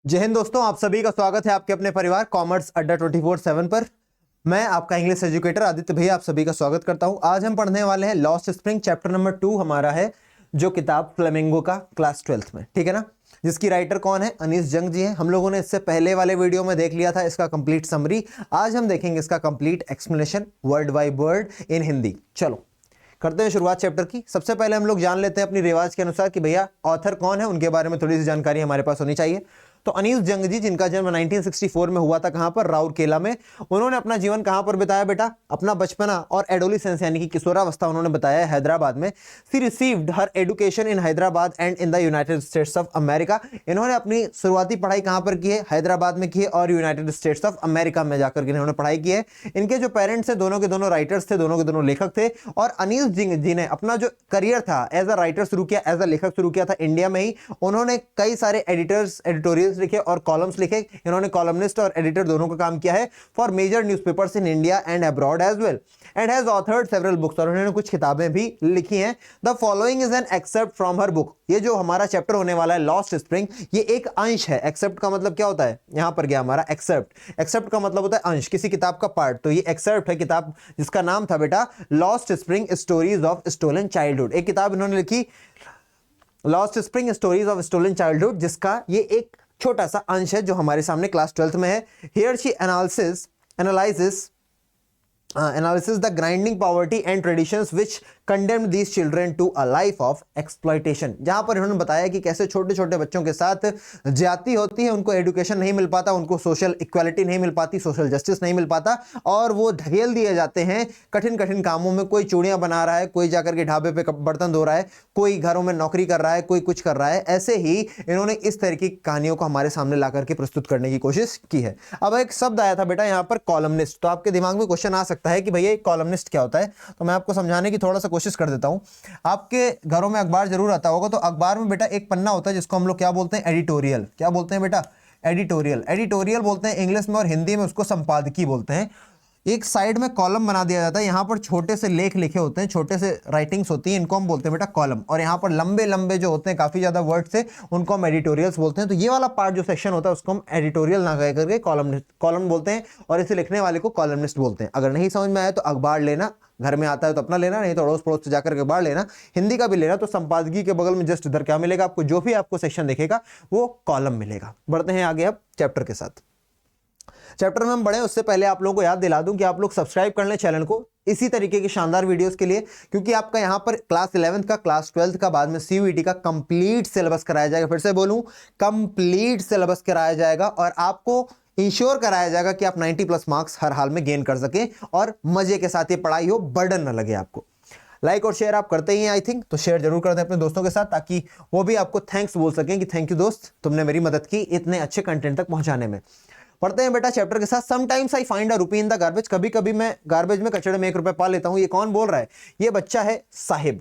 जय हिंद दोस्तों, आप सभी का स्वागत है आपके अपने परिवार कॉमर्स अड्डा 24/7 पर। मैं आपका इंग्लिश एजुकेटर आदित्य भैया आप सभी का स्वागत करता हूं। आज हम पढ़ने वाले हैं लॉस्ट स्प्रिंग चैप्टर नंबर 2 हमारा है, जो किताब फ्लेमिंगो का क्लास 12th में, ठीक है ना, जिसकी राइटर कौन है, अनीस जंग जी हैं। हम लोगों ने इससे पहले वाले वीडियो में देख लिया था इसका कंप्लीट समरी। आज हम देखेंगे इसका complete explanation word by word in Hindi. चलो करते हैं शुरुआत चैप्टर की। सबसे पहले हम लोग जान लेते हैं अपनी रिवाज के अनुसार कि भैया ऑथर कौन है, उनके बारे में थोड़ी सी जानकारी हमारे पास होनी चाहिए। तो अनीस जंग जी, जिनका जन्म 1964 में हुआ था, कहां पर, राउरकेला में। उन्होंने अपना जीवन कहां पर बिताया बेटा, अपना बचपना और एडोलिसेंस यानी कि किशोरावस्था उन्होंने बताया हैदराबाद में। She received her education in Hyderabad and in the United States of America. इन्होंने अपनी शुरुआती पढ़ाई कहां पर की है, हैदराबाद में की है और यूनाइटेड स्टेट्स ऑफ अमेरिका में जाकर के इन्होंने पढ़ाई की है। इनके जो पेरेंट्स थे दोनों के दोनों राइटर्स थे, दोनों के दोनों लेखक थे। और अनीस जंग जी ने अपना जो करियर था एज अ राइटर शुरू किया, एज अ लेखक शुरू किया था इंडिया में ही। उन्होंने कई सारे एडिटोरियल्स लिखे और कॉलम्स लिखे। इन्होंने कॉलमनिस्ट और एडिटर दोनों का काम किया है for major newspapers in India and abroad as well, and has authored several books, और उन्होंने कुछ किताबें भी लिखी हैं। The following is an excerpt from her book. ये जो हमारा चैप्टर होने वाला है लॉस्ट स्प्रिंग, ये एक अंश है। एक्सेप्ट का मतलब क्या होता है, यहां पर गया हमारा एक्सेप्ट। एक्सेप्ट का मतलब होता है अंश, किसी किताब का पार्ट। तो ये एक्सेप्ट है किताब जिसका नाम था बेटा lost spring stories of stolen childhood. एक किताब इन्होंने लिखी lost spring stories of stolen childhood, जिसका ये एक छोटा सा अंश है जो हमारे सामने क्लास 12th में है। Here she analyzes the grinding poverty and traditions which condemned these children to a life of exploitation। जहां पर इन्होंने बताया कि कैसे छोटे छोटे बच्चों के साथ ज्यादती होती है, उनको एजुकेशन नहीं मिल पाता, उनको सोशल इक्वालिटी नहीं मिल पाती, सोशल जस्टिस नहीं मिल पाता, और वो ढकेल दिए जाते हैं कठिन कठिन कामों में। कोई चूड़ियां बना रहा है, कोई जाकर के ढाबे पे बर्तन धो रहा है, कोई घरों में नौकरी कर रहा है, कोई कुछ कर रहा है। ऐसे ही इन्होंने इस तरह की कहानियों को हमारे सामने ला करके प्रस्तुत करने की कोशिश की है। अब एक शब्द आया था बेटा यहाँ पर कॉलमनिस्ट, तो आपके दिमाग में क्वेश्चन आ सकता है कि भैया कॉलमनिस्ट क्या होता है। तो मैं आपको समझाने की थोड़ा सा कोशिश कर देता हूं। आपके घरों में अखबार जरूर आता होगा, तो अखबार में बेटा एक पन्ना होता है जिसको हम लोग क्या बोलते हैं, एडिटोरियल। क्या बोलते हैं बेटा, एडिटोरियल। एडिटोरियल बोलते हैं इंग्लिश में, और हिंदी में उसको संपादकीय बोलते हैं। एक साइड में कॉलम बना दिया जाता है, यहाँ पर छोटे से लेख लिखे होते हैं, छोटे से राइटिंग्स होती हैं, इनको हम बोलते हैं बेटा कॉलम। और यहाँ पर लंबे लंबे जो होते हैं काफी ज्यादा वर्ड्स से, उनको हम एडिटोरियल्स बोलते हैं। तो ये वाला पार्ट जो सेक्शन होता है उसको हम एडिटोरियल ना कह करके कॉलम बोलते हैं, और इसे लिखने वाले को कॉलमनिस्ट बोलते हैं। अगर नहीं समझ में आया तो अखबार लेना, घर में आता है तो अपना लेना, नहीं तो अड़ोस पड़ोस से जाकर के अखबार लेना। हिंदी का भी लेना तो संपादकीय के बगल में जस्ट इधर क्या मिलेगा आपको, जो भी आपको सेक्शन दिखेगा वो कॉलम मिलेगा। बढ़ते हैं आगे अब चैप्टर के साथ। चैप्टर में हम बढ़े उससे पहले आप लोगों को याद दिला दूं कि आप लोग सब्सक्राइब कर लें चैनल को इसी तरीके की शानदार वीडियोस के लिए, क्योंकि आपका यहां पर क्लास 11th का, क्लास 12th का, बाद में सीयूईटी का कंप्लीट सिलेबस कराया जाएगा। फिर से बोलूं, कंप्लीट सिलेबस कराया जाएगा, और आपको इंश्योर कराया जाएगा कि आप 90+ मार्क्स हर हाल में गेन कर सकें और मजे के साथ ये पढ़ाई हो, बर्डन ना लगे आपको। लाइक और शेयर आप करते ही हैं आई थिंक, तो शेयर जरूर कर दें अपने दोस्तों के साथ, ताकि वो भी आपको थैंक्स बोल सकें कि थैंक यू दोस्त, तुमने मेरी मदद की इतने अच्छे कंटेंट तक पहुंचाने में। पढ़ते हैं बेटा चैप्टर के साथ। Sometimes I find a rupee in the garbage. कभी कभी मैं गार्बेज में, कचड़े में 1 रुपया पा लेता हूं। ये कौन बोल रहा है, ये बच्चा है साहिब।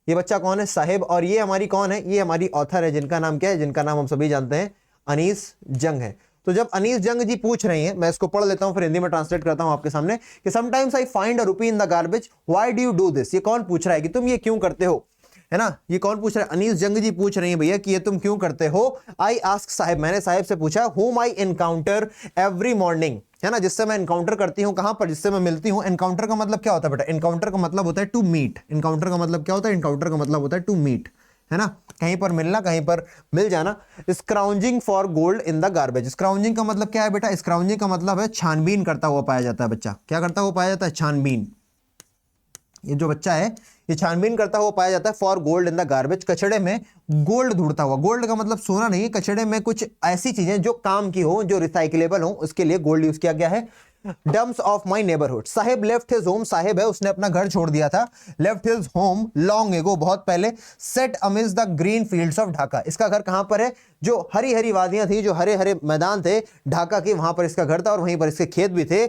ये बच्चा कौन है, साहिब। और ये हमारी कौन है, ये हमारी ऑथर है, जिनका नाम क्या है, जिनका नाम हम सभी जानते हैं, अनीस जंग है। तो जब अनीस जंग जी पूछ रही हैं, मैं इसको पढ़ लेता हूं फिर हिंदी में ट्रांसलेट करता हूं आपके सामने, कि sometimes I find a rupee in the garbage, why do you do this. ये कौन पूछ रहा है कि तुम ये क्यों करते हो, है ना। ये कौन पूछ रहा है, अनीस जंग जी पूछ रही है भैया कि ये तुम क्यों करते हो। आई आस्क साहिब, मैंने साहिब से पूछा, whom I encounter every morning, है ना, जिससे मैं एनकाउंटर करती हूं, कहां पर, जिससे मैं मिलती हूं। एनकाउंटर का मतलब क्या होता है बेटा, एनकाउंटर का मतलब होता है टू मीट। एनकाउंटर का मतलब क्या होता है, एनकाउंटर का मतलब होता है टू मीट, है ना, कहीं पर मिलना, कहीं पर मिल जाना। Scrounging for gold in the garbage. Scrounging का मतलब क्या है बेटा, स्क्राउंजिंग का मतलब है छानबीन करता हुआ पाया जाता है बच्चा। क्या करता हुआ पाया जाता है, छानबीन। ये जो बच्चा है ये छानबीन करता हुआ पाया जाता है for gold in the garbage, कचड़े में गोल्ड ढूंढता हुआ। गोल्ड का मतलब सोना नहीं है, कचड़े में कुछ ऐसी चीजें जो काम की हो, जो रिसाइकलेबल हो, उसके लिए गोल्ड यूज किया गया है। Dumps of my neighbourhood. Sahib left his home, Sahib है उसने अपना घर छोड़ दिया था। Left his home long ago, बहुत पहले। Set amid the green fields of Dhaka. इसका घर कहां पर है, जो हरी हरी वादियां थी, जो हरे हरे मैदान थे ढाका के, वहां पर इसका घर था और वहीं पर इसके खेत भी थे।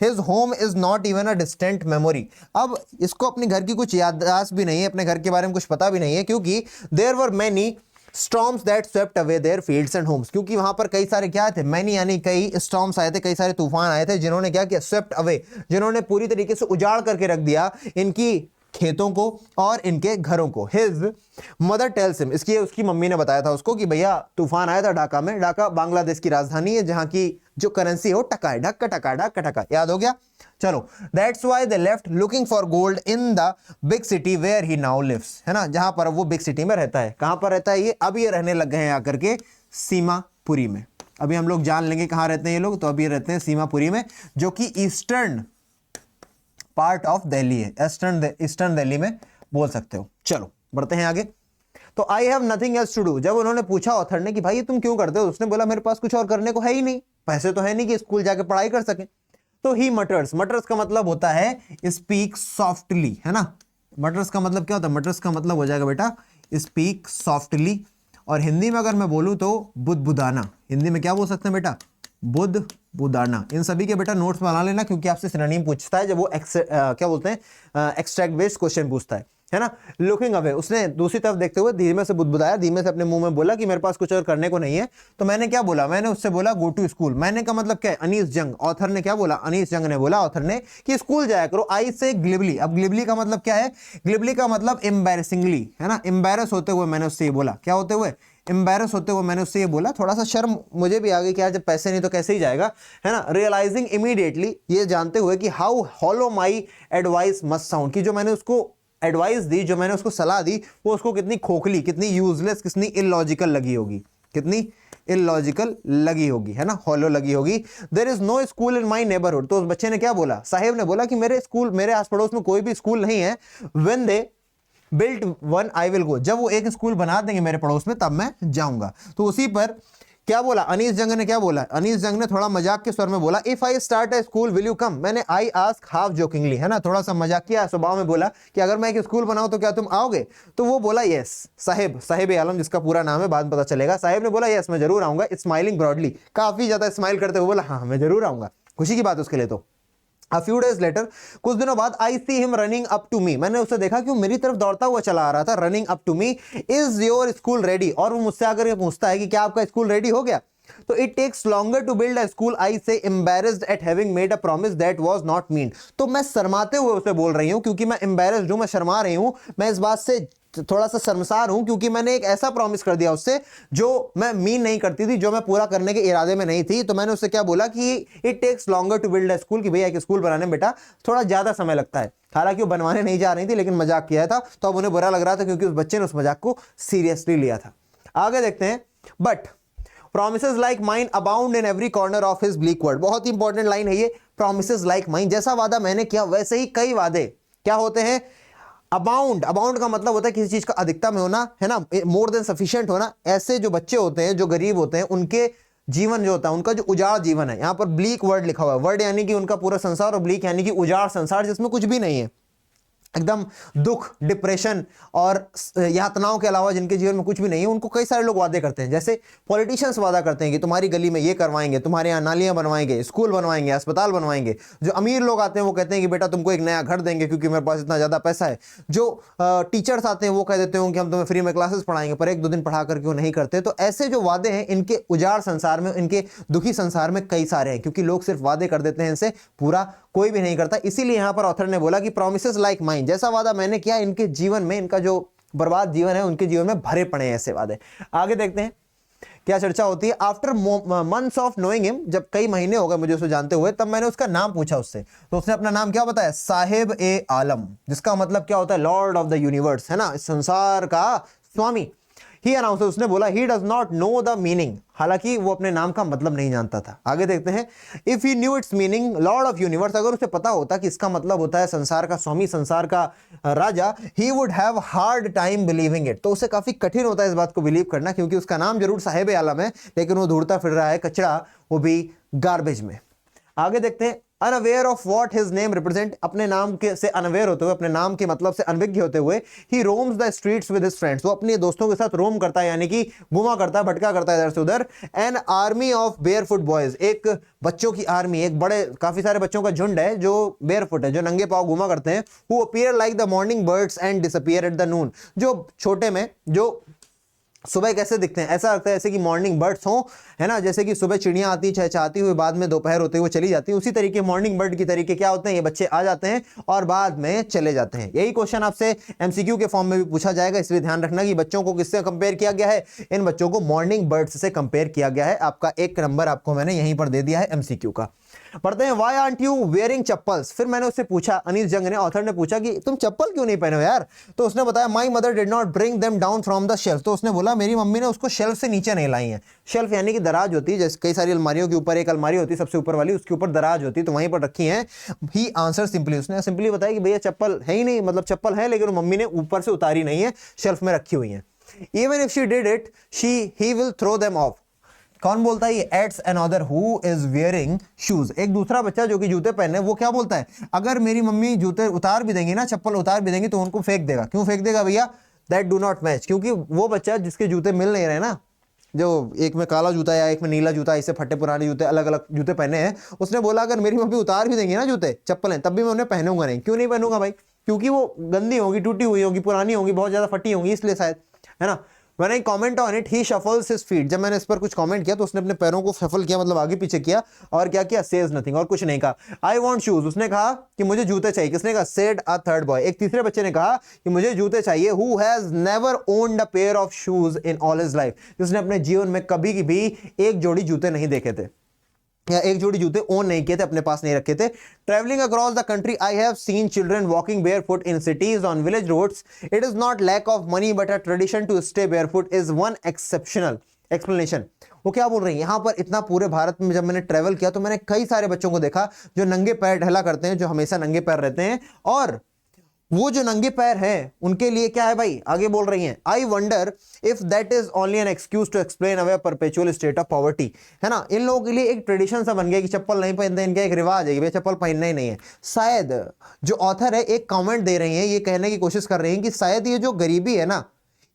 His home is not even a distant memory। अब इसको अपने घर की कुछ याददाश्त भी नहीं है, अपने घर के बारे में कुछ पता भी नहीं है, क्योंकि there were many storms that swept away their fields and homes। क्योंकि वहां पर कई सारे क्या थे, many यानी कई storms आए थे, कई सारे तूफान आए थे, जिन्होंने क्या किया, swept away, जिन्होंने पूरी तरीके से उजाड़ करके रख दिया इनकी खेतों को और इनके घरों को। हिज मदर टेल्स हिम, इसकी उसकी मम्मी ने बताया था उसको कि भैया तूफान आया था ढाका में। ढाका बांग्लादेश की राजधानी है जहां की जो करेंसी है वो टका है, ढक्का टका ढक्का टका, याद हो गया। चलो, that's why they left looking for gold in the big city where he now lives, है ना, जहां पर वो बिग सिटी में रहता है। कहां पर रहता है ये? अब ये रहने लग गए हैं आकर के सीमापुरी में। अभी हम लोग जान लेंगे कहां रहते हैं ये लोग। तो अभी रहते हैं सीमापुरी में, जो कि ईस्टर्न पार्ट ऑफ दिल्ली है, ईस्टर्न दिल्ली में बोल सकते हो। चलो बढ़ते हैं आगे। तो I have nothing else to do, जब उन्होंने पूछा ऑथर ने कि भाई ये तुम क्यों करते हो, उसने बोला मेरे पास कुछ और करने को है ही नहीं, पैसे तो है नहीं कि स्कूल जाके पढ़ाई कर सके। तो ही मटर्स, मटर्स का मतलब होता है स्पीक सॉफ्टली, है ना। मटर्स का मतलब क्या होता है? मटर्स का मतलब हो जाएगा बेटा स्पीक सॉफ्टली। और हिंदी में अगर मैं बोलूं तो बुदबुदाना, हिंदी में क्या बोल सकते हैं बेटा? बुदबुदाना। इन सभी के बेटा नोट्स बना लेना, क्योंकि आपसे सिनोनिम पूछता है जब वो क्या बोलते हैं एक्सट्रैक्ट बेस्ड क्वेश्चन पूछता है ना। लुकिंग अवे, उसने दूसरी तरफ देखते हुए धीमे से बुदबुदाया, धीमे से अपने मुंह में बोला कि मेरे पास कुछ और करने को नहीं है। तो मैंने क्या बोला? मैंने उससे बोला गो टू स्कूल। मैंने का मतलब क्या है? अनीस जंग, ऑथर ने क्या बोला? अनीस जंग ने बोला ऑथर ने कि स्कूल जाया करो। आई से ग्लिबली, अब ग्लिबली का मतलब क्या है? ग्लिबली का मतलब एम्बैरेसिंगली, है ना, एम्बैरस होते हुए मैंने उससे ये बोला। क्या होते हुए? एम्बैरस होते हुए मैंने उससे ये बोला। थोड़ा सा शर्म मुझे भी आ गई कि यार जब पैसे नहीं तो कैसे ही जाएगा, है ना। रियलाइजिंग इमीडिएटली, ये जानते हुए कि how hollow my advice must sound, कि जो मैंने उसको एडवाइस दी, जो मैंने उसको सलाह दी, वो उसको कितनी खोखली, कितनी यूजलेस, कितनी इलॉजिकल लगी होगी, कितनी इलॉजिकल लगी होगी, है ना, हॉलो लगी होगी। There is no school in my neighbourhood, तो उस बच्चे ने क्या बोला? साहिब ने बोला कि मेरे स्कूल, मेरे आस पड़ोस में कोई भी स्कूल नहीं है। When they built one I will go, जब वो एक स्कूल बना देंगे मेरे पड़ोस में तब मैं जाऊंगा। तो उसी पर क्या बोला अनीस जंग ने? क्या बोला अनीस जंग ने? थोड़ा मजाक के स्वर में बोला if I start A school will you come. मैंने आई आस्क हाफ जोकिंगली, है ना, थोड़ा सा मजाकिया स्वभाव में बोला कि अगर मैं एक स्कूल बनाऊं तो क्या तुम आओगे? तो वो बोला यस। साहिब आलम जिसका पूरा नाम है, बाद में पता चलेगा। साहिब ने बोला यस मैं जरूर आऊंगा, स्माइलिंग ब्रॉडली, काफी ज्यादा स्माइल करते हुए बोला हाँ मैं जरूर आऊंगा। खुशी की बात उसके लिए। तो A few days later, कुछ दिनों बाद I see him running up to me, मैंने उसे देखा कि वो मेरी तरफ दौड़ता हुआ चला आ रहा था। running up to me, is your school ready, और वो मुझसे आकर के पूछता है कि क्या आपका स्कूल रेडी हो गया? तो it takes longer to build a school, I say embarrassed at having made a promise that was not mean। तो मैं शर्माते हुए उसे बोल रही हूं, क्योंकि मैं embarrassed हूं, मैं शर्मा रही हूं, मैं इस बात से थोड़ा सा शर्मसार हूं, क्योंकि मैंने एक ऐसा प्रॉमिस कर दिया उससे जो मैं मीन नहीं करती थी, जो मैं पूरा करने के इरादे में नहीं थी। तो मैंने उससे क्या बोला कि it takes longer to build a school, कि भैया एक स्कूल बनाने में बेटा थोड़ा ज्यादा समय लगता है। हालांकि वो बनवाने नहीं जा रही थी, लेकिन मजाक किया था, तो अब उन्हें बुरा लग रहा था क्योंकि उस बच्चे ने उस मजाक को सीरियसली लिया था। आगे देखते हैं। But promises like mine abound in every corner of his bleak world, बहुत इंपॉर्टेंट लाइन है ये। promises like mine, जैसा वादा मैंने किया वैसे ही कई वादे क्या होते हैं? अबाउंड, अबाउंड का मतलब होता है किसी चीज का अधिकता में होना, है ना, मोर देन सफिशिएंट होना। ऐसे जो बच्चे होते हैं, जो गरीब होते हैं, उनके जीवन जो होता है, उनका जो उजाड़ जीवन है, यहां पर ब्लीक वर्ड लिखा हुआ है। वर्ड यानी कि उनका पूरा संसार, और ब्लीक यानी कि उजाड़ संसार, जिसमें कुछ भी नहीं है, एकदम दुख, डिप्रेशन और यातनाओं के अलावा जिनके जीवन में कुछ भी नहीं है। उनको कई सारे लोग वादे करते हैं, जैसे पॉलिटिशियंस वादा करते हैं कि तुम्हारी गली में ये करवाएंगे, तुम्हारे यहाँ नालियां बनवाएंगे, स्कूल बनवाएंगे, अस्पताल बनवाएंगे। जो अमीर लोग आते हैं वो कहते हैं कि बेटा तुमको एक नया घर देंगे क्योंकि मेरे पास इतना ज़्यादा पैसा है। जो टीचर्स आते हैं वो कह देते हैं कि हम तुम्हें फ्री में क्लासेस पढ़ाएंगे, पर 1-2 दिन पढ़ा करके वो नहीं करते। तो ऐसे जो वादे हैं, इनके उजाड़ संसार में, इनके दुखी संसार में कई सारे हैं, क्योंकि लोग सिर्फ वादे कर देते हैं, इनसे पूरा कोई भी नहीं करता। इसीलिए यहां पर ऑथर ने बोला कि प्रॉमिसेस लाइक माइन, जैसा वादा मैंने किया, इनके जीवन में, इनका जो बर्बाद जीवन है, उनके जीवन में भरे पड़े हैं ऐसे वादे। आगे देखते हैं क्या चर्चा होती है। After months of knowing him, जब कई महीने हो गए मुझे उसे जानते हुए, तब मैंने उसका नाम पूछा उससे। तो उसने अपना नाम क्या बताया? साहिब ए आलम, जिसका मतलब क्या होता है? लॉर्ड ऑफ द यूनिवर्स, है ना, संसार का स्वामी। ही अनाउंस, उसने बोला he does not know the meaning, हालांकि वो अपने नाम का मतलब नहीं जानता था। आगे देखते हैं। If he new it's meaning Lord of universe, अगर उसे पता होता कि इसका मतलब होता है संसार का स्वामी, संसार का राजा, he would have hard time believing it, तो उसे काफी कठिन होता है इस बात को बिलीव करना, क्योंकि उसका नाम जरूर साहिब आलम है, लेकिन वो ढूंढता फिर रहा है कचरा, वो भी गार्बेज में। आगे देखते हैं। Unaware of what his name represent, अपने नाम के से अनअवेयर होते हुए, अपने नाम के मतलब से अनभिज्ञ होते हुए, he roams the streets with his friends, वो अपने दोस्तों के साथ रोम करता है, यानी कि घुमा करता है, भटका करता है इधर से उधर। An army of barefoot boys, एक बच्चों की आर्मी, एक बड़े काफी सारे बच्चों का झुंड है जो बेयरफुट है, जो नंगे पांव घुमा करते हैं। Who appear like the morning birds and disappear at the noon, जो छोटे में, जो सुबह कैसे दिखते हैं, ऐसा लगता है जैसे कि मॉर्निंग बर्ड्स हों, है ना, जैसे कि सुबह चिड़ियां आती हैं चहचहाती हुई, बाद में दोपहर होते हुए चली जाती हैं, उसी तरीके मॉर्निंग बर्ड की तरीके क्या होते हैं, ये बच्चे आ जाते हैं और बाद में चले जाते हैं। यही क्वेश्चन आपसे एमसीक्यू के फॉर्म में भी पूछा जाएगा, इसलिए ध्यान रखना कि बच्चों को किससे कंपेयर किया गया है, इन बच्चों को मॉर्निंग बर्ड्स से कंपेयर किया गया है। आपका एक नंबर आपको मैंने यहीं पर दे दिया है एमसीक्यू का। पढ़ते हैं, why aren't you wearing chappals. फिर मैंने उससे पूछा, अनीस जंग ने, ऑथर ने पूछा कि तुम चप्पल क्यों नहीं पहने हो यार, तो उसने बताया my mother did not bring them down from the shelf. तो उसने बोला मेरी मम्मी ने उसको शेल्फ से नीचे नहीं लाई है। शेल्फ यानी कि दराज होती है, जैसे कई सारी अलमारियों के ऊपर एक अलमारी होती है सबसे ऊपर वाली, उसके ऊपर दराज होती है, तो वहीं पर रखी है। ही आंसर सिंपली, उसने सिंपली बताया कि भैया चप्पल है ही नहीं, मतलब चप्पल है लेकिन मम्मी ने ऊपर से उतारी नहीं है, शेल्फ में रखी हुई है। Even if she did it he will throw them off. कौन बोलता है ये, adds another who is wearing shoes. एक दूसरा बच्चा जो कि जूते पहने, वो क्या बोलता है, अगर मेरी मम्मी जूते उतार भी देंगी ना, चप्पल उतार भी देंगी, तो उनको फेंक देगा। क्यों फेंक देगा भैया, दैट डू नॉट मैच, क्योंकि वो बच्चा जिसके जूते मिल नहीं रहे ना, जो एक में काला जूता या एक में नीला जूता, ऐसे फटे पुराने जूते, अलग अलग जूते पहने हैं, उसने बोला अगर मेरी मम्मी उतार भी देंगी ना जूते चप्पलें, तब भी मैं उन्हें पहनूंगा नहीं। क्यों नहीं पहनूंगा भाई, क्योंकि वो गंदी होगी, टूटी हुई होगी, पुरानी होगी, बहुत ज्यादा फटी होंगी, इसलिए शायद, है ना। When I comment on it, he shuffles his feet। जब मैंने इस पर कुछ कमेंट किया तो उसने अपने पैरों को शफल किया, मतलब आगे पीछे किया, और क्या किया, says nothing, और कुछ नहीं कहा। I want shoes, उसने कहा कि मुझे जूते चाहिए। किसने कहा, said a third boy, एक तीसरे बच्चे ने कहा कि मुझे जूते चाहिए। Who has never owned a pair of shoes in all his life, जिसने अपने जीवन में कभी भी एक जोड़ी जूते नहीं देखे थे, या एक जोड़ी जूते ओन नहीं किए थे, अपने पास नहीं रखे थे। Travelling across the country I have seen children walking barefoot in cities on village roads. It is not lack of money but a tradition to stay barefoot is one exceptional explanation. वो क्या बोल रही है यहाँ पर, इतना पूरे भारत में जब मैंने ट्रेवल किया तो मैंने कई सारे बच्चों को देखा जो नंगे पैर टहला करते हैं, जो हमेशा नंगे पैर रहते हैं, और वो जो नंगे पैर हैं उनके लिए क्या है भाई, आगे बोल रही हैं, I wonder if that is only an excuse to explain away perpetual state of poverty. है ना, इन लोगों के लिए एक ट्रेडिशन सा बन गया कि चप्पल नहीं पहनते, इनका एक रिवाज है कि भाई चप्पल पहनना ही नहीं है। शायद जो ऑथर है एक कमेंट दे रही हैं, ये कहने की कोशिश कर रही हैं कि शायद ये जो गरीबी है ना,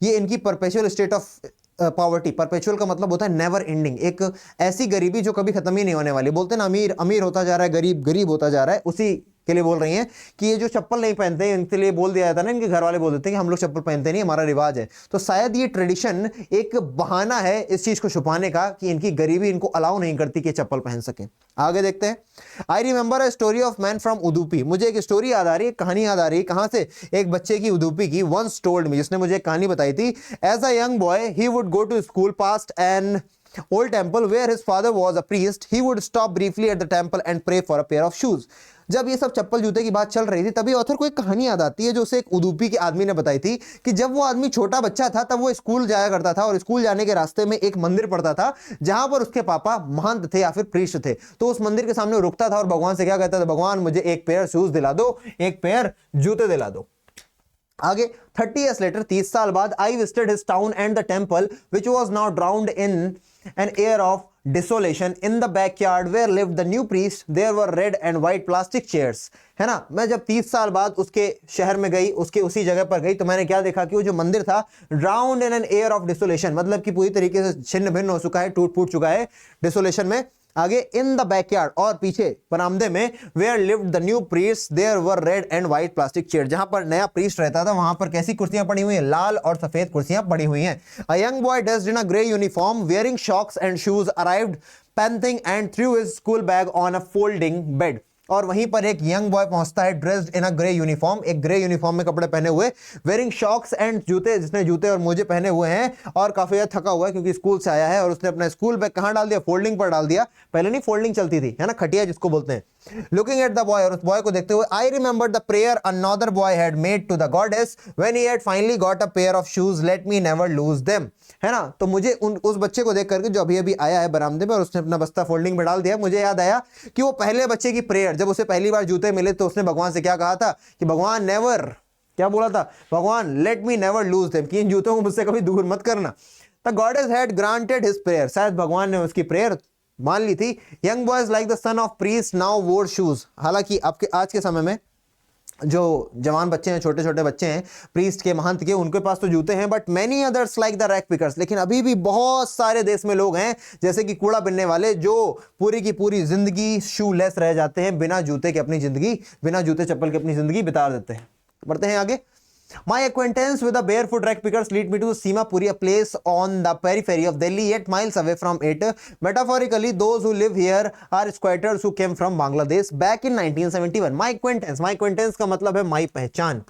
ये इनकी perpetual state of poverty, perpetual का मतलब होता है नेवर एंडिंग, एक ऐसी गरीबी जो कभी खत्म ही नहीं होने वाली। बोलते हैं ना, अमीर अमीर होता जा रहा है, गरीब गरीब होता जा रहा है, उसी के लिए बोल रही हैं कि ये जो चप्पल नहीं पहनते हैं, इनके लिए बोल दिया जाता है ना, इनके घर वाले बोल देते हैं कि हम लोग चप्पल पहनते नहीं, हमारा रिवाज है। तो शायद ये ट्रेडिशन एक बहाना है इस चीज को छुपाने का कि इनकी गरीबी इनको अलाउ नहीं करती कि चप्पल पहन सके। आगे देखते हैं, I remember a story of man from Udupi. मुझे एक स्टोरी याद आ रही है, कहानी याद आ रही है, कहां से, एक बच्चे की, उदुपी की। वंस टोल्ड मी, जिसने मुझे एक कहानी बताई थी, as a young boy he would go to school past an old temple where his father was a priest. He would stop briefly at the temple and pray for a pair of shoes. जब ये सब चप्पल जूते की बात चल रही थी, तभी ऑथर को एक कहानी याद आती है जो उसे एक उदुपी के आदमी ने बताई थी कि जब वो आदमी छोटा बच्चा था तब वो स्कूल जाया करता था, और स्कूल जाने के रास्ते में एक मंदिर पड़ता था जहां पर उसके पापा महंत थे या फिर प्रीस्ट थे। तो उस मंदिर के सामने रुकता था और भगवान से क्या कहता था, भगवान मुझे एक पेयर शूज दिला दो, एक पेयर जूते दिला दो। आगे 30 years later, 30 साल बाद, I visited his town and the temple which was now drowned in an air of desolation. In the backyard where lived the new priest, there were red and white plastic chairs. है ना, मैं जब 30 साल बाद उसके शहर में गई, उसके उसी जगह पर गई, तो मैंने क्या देखा कि वो जो मंदिर था, drowned in an air of desolation, मतलब कि पूरी तरीके से छिन्न भिन्न हो चुका है, टूट फूट चुका है डिसोलेशन में। आगे, इन द बैकयार्ड, और पीछे बरामदे में, where lived the new priest, there were red and white plastic chair, जहां पर नया प्रीस्ट रहता था वहां पर कैसी कुर्सियां पड़ी हुई हैं, लाल और सफेद कुर्सियां पड़ी हुई हैं। A young boy dressed in a grey uniform wearing socks and shoes arrived panting and threw his school bag on a folding bed. और वहीं पर एक यंग बॉय पहुंचता है, dressed in a grey uniform, एक ग्रे यूनिफॉर्म में कपड़े पहने हुए, वेयरिंग शॉक्स एंड जूते, जिसने जूते और मोजे पहने हुए हैं, और काफी ज्यादा थका हुआ है क्योंकि स्कूल से आया है, और उसने अपना स्कूल बैग कहां डाल दिया, फोल्डिंग पर डाल दिया। पहले नहीं फोल्डिंग चलती थी, है ना, खटिया जिसको बोलते हैं। लुकिंग एट द बॉय, और उस बॉय को देखते हुए, I remember the prayer another boy had made to the goddess when he had finally got a pair of shoes, let me never lose them. है ना, तो मुझे उस बच्चे को देख करके, जो अभी अभी आया है बरामदे में और उसने अपना बस्ता फोल्डिंग में डाल दिया, मुझे याद आया कि वो पहले बच्चे की प्रेयर, जब उसे पहली बार जूते मिले तो उसने भगवान से क्या कहा था कि भगवान नेवर, क्या बोला था, भगवान late me never lose them, कि इन जूतों को मुझसे कभी दूर मत करना। The goddess had granted his prayer, शायद भगवान ने उसकी प्रेयर मान ली थी। Young boys like the son of priest now वोर शूज, हालांकि आपके आज के समय में जो जवान बच्चे हैं, छोटे छोटे बच्चे हैं, प्रीस्ट के, महंत के, उनके पास तो जूते हैं, but many others like the rag pickers, लेकिन अभी भी बहुत सारे देश में लोग हैं जैसे कि कूड़ा बिनने वाले, जो पूरी की पूरी जिंदगी शूलेस रह जाते हैं, बिना जूते के अपनी जिंदगी, बिना जूते चप्पल के अपनी जिंदगी बिता देते हैं। बढ़ते हैं आगे। My acquaintance with the barefoot rag pickers lead me to Simapuri, a place on the periphery of Delhi, 8 miles away from it. Metaphorically, those who live here are squatters who came from Bangladesh back in 1971. My acquaintance का मतलब है my पहचान।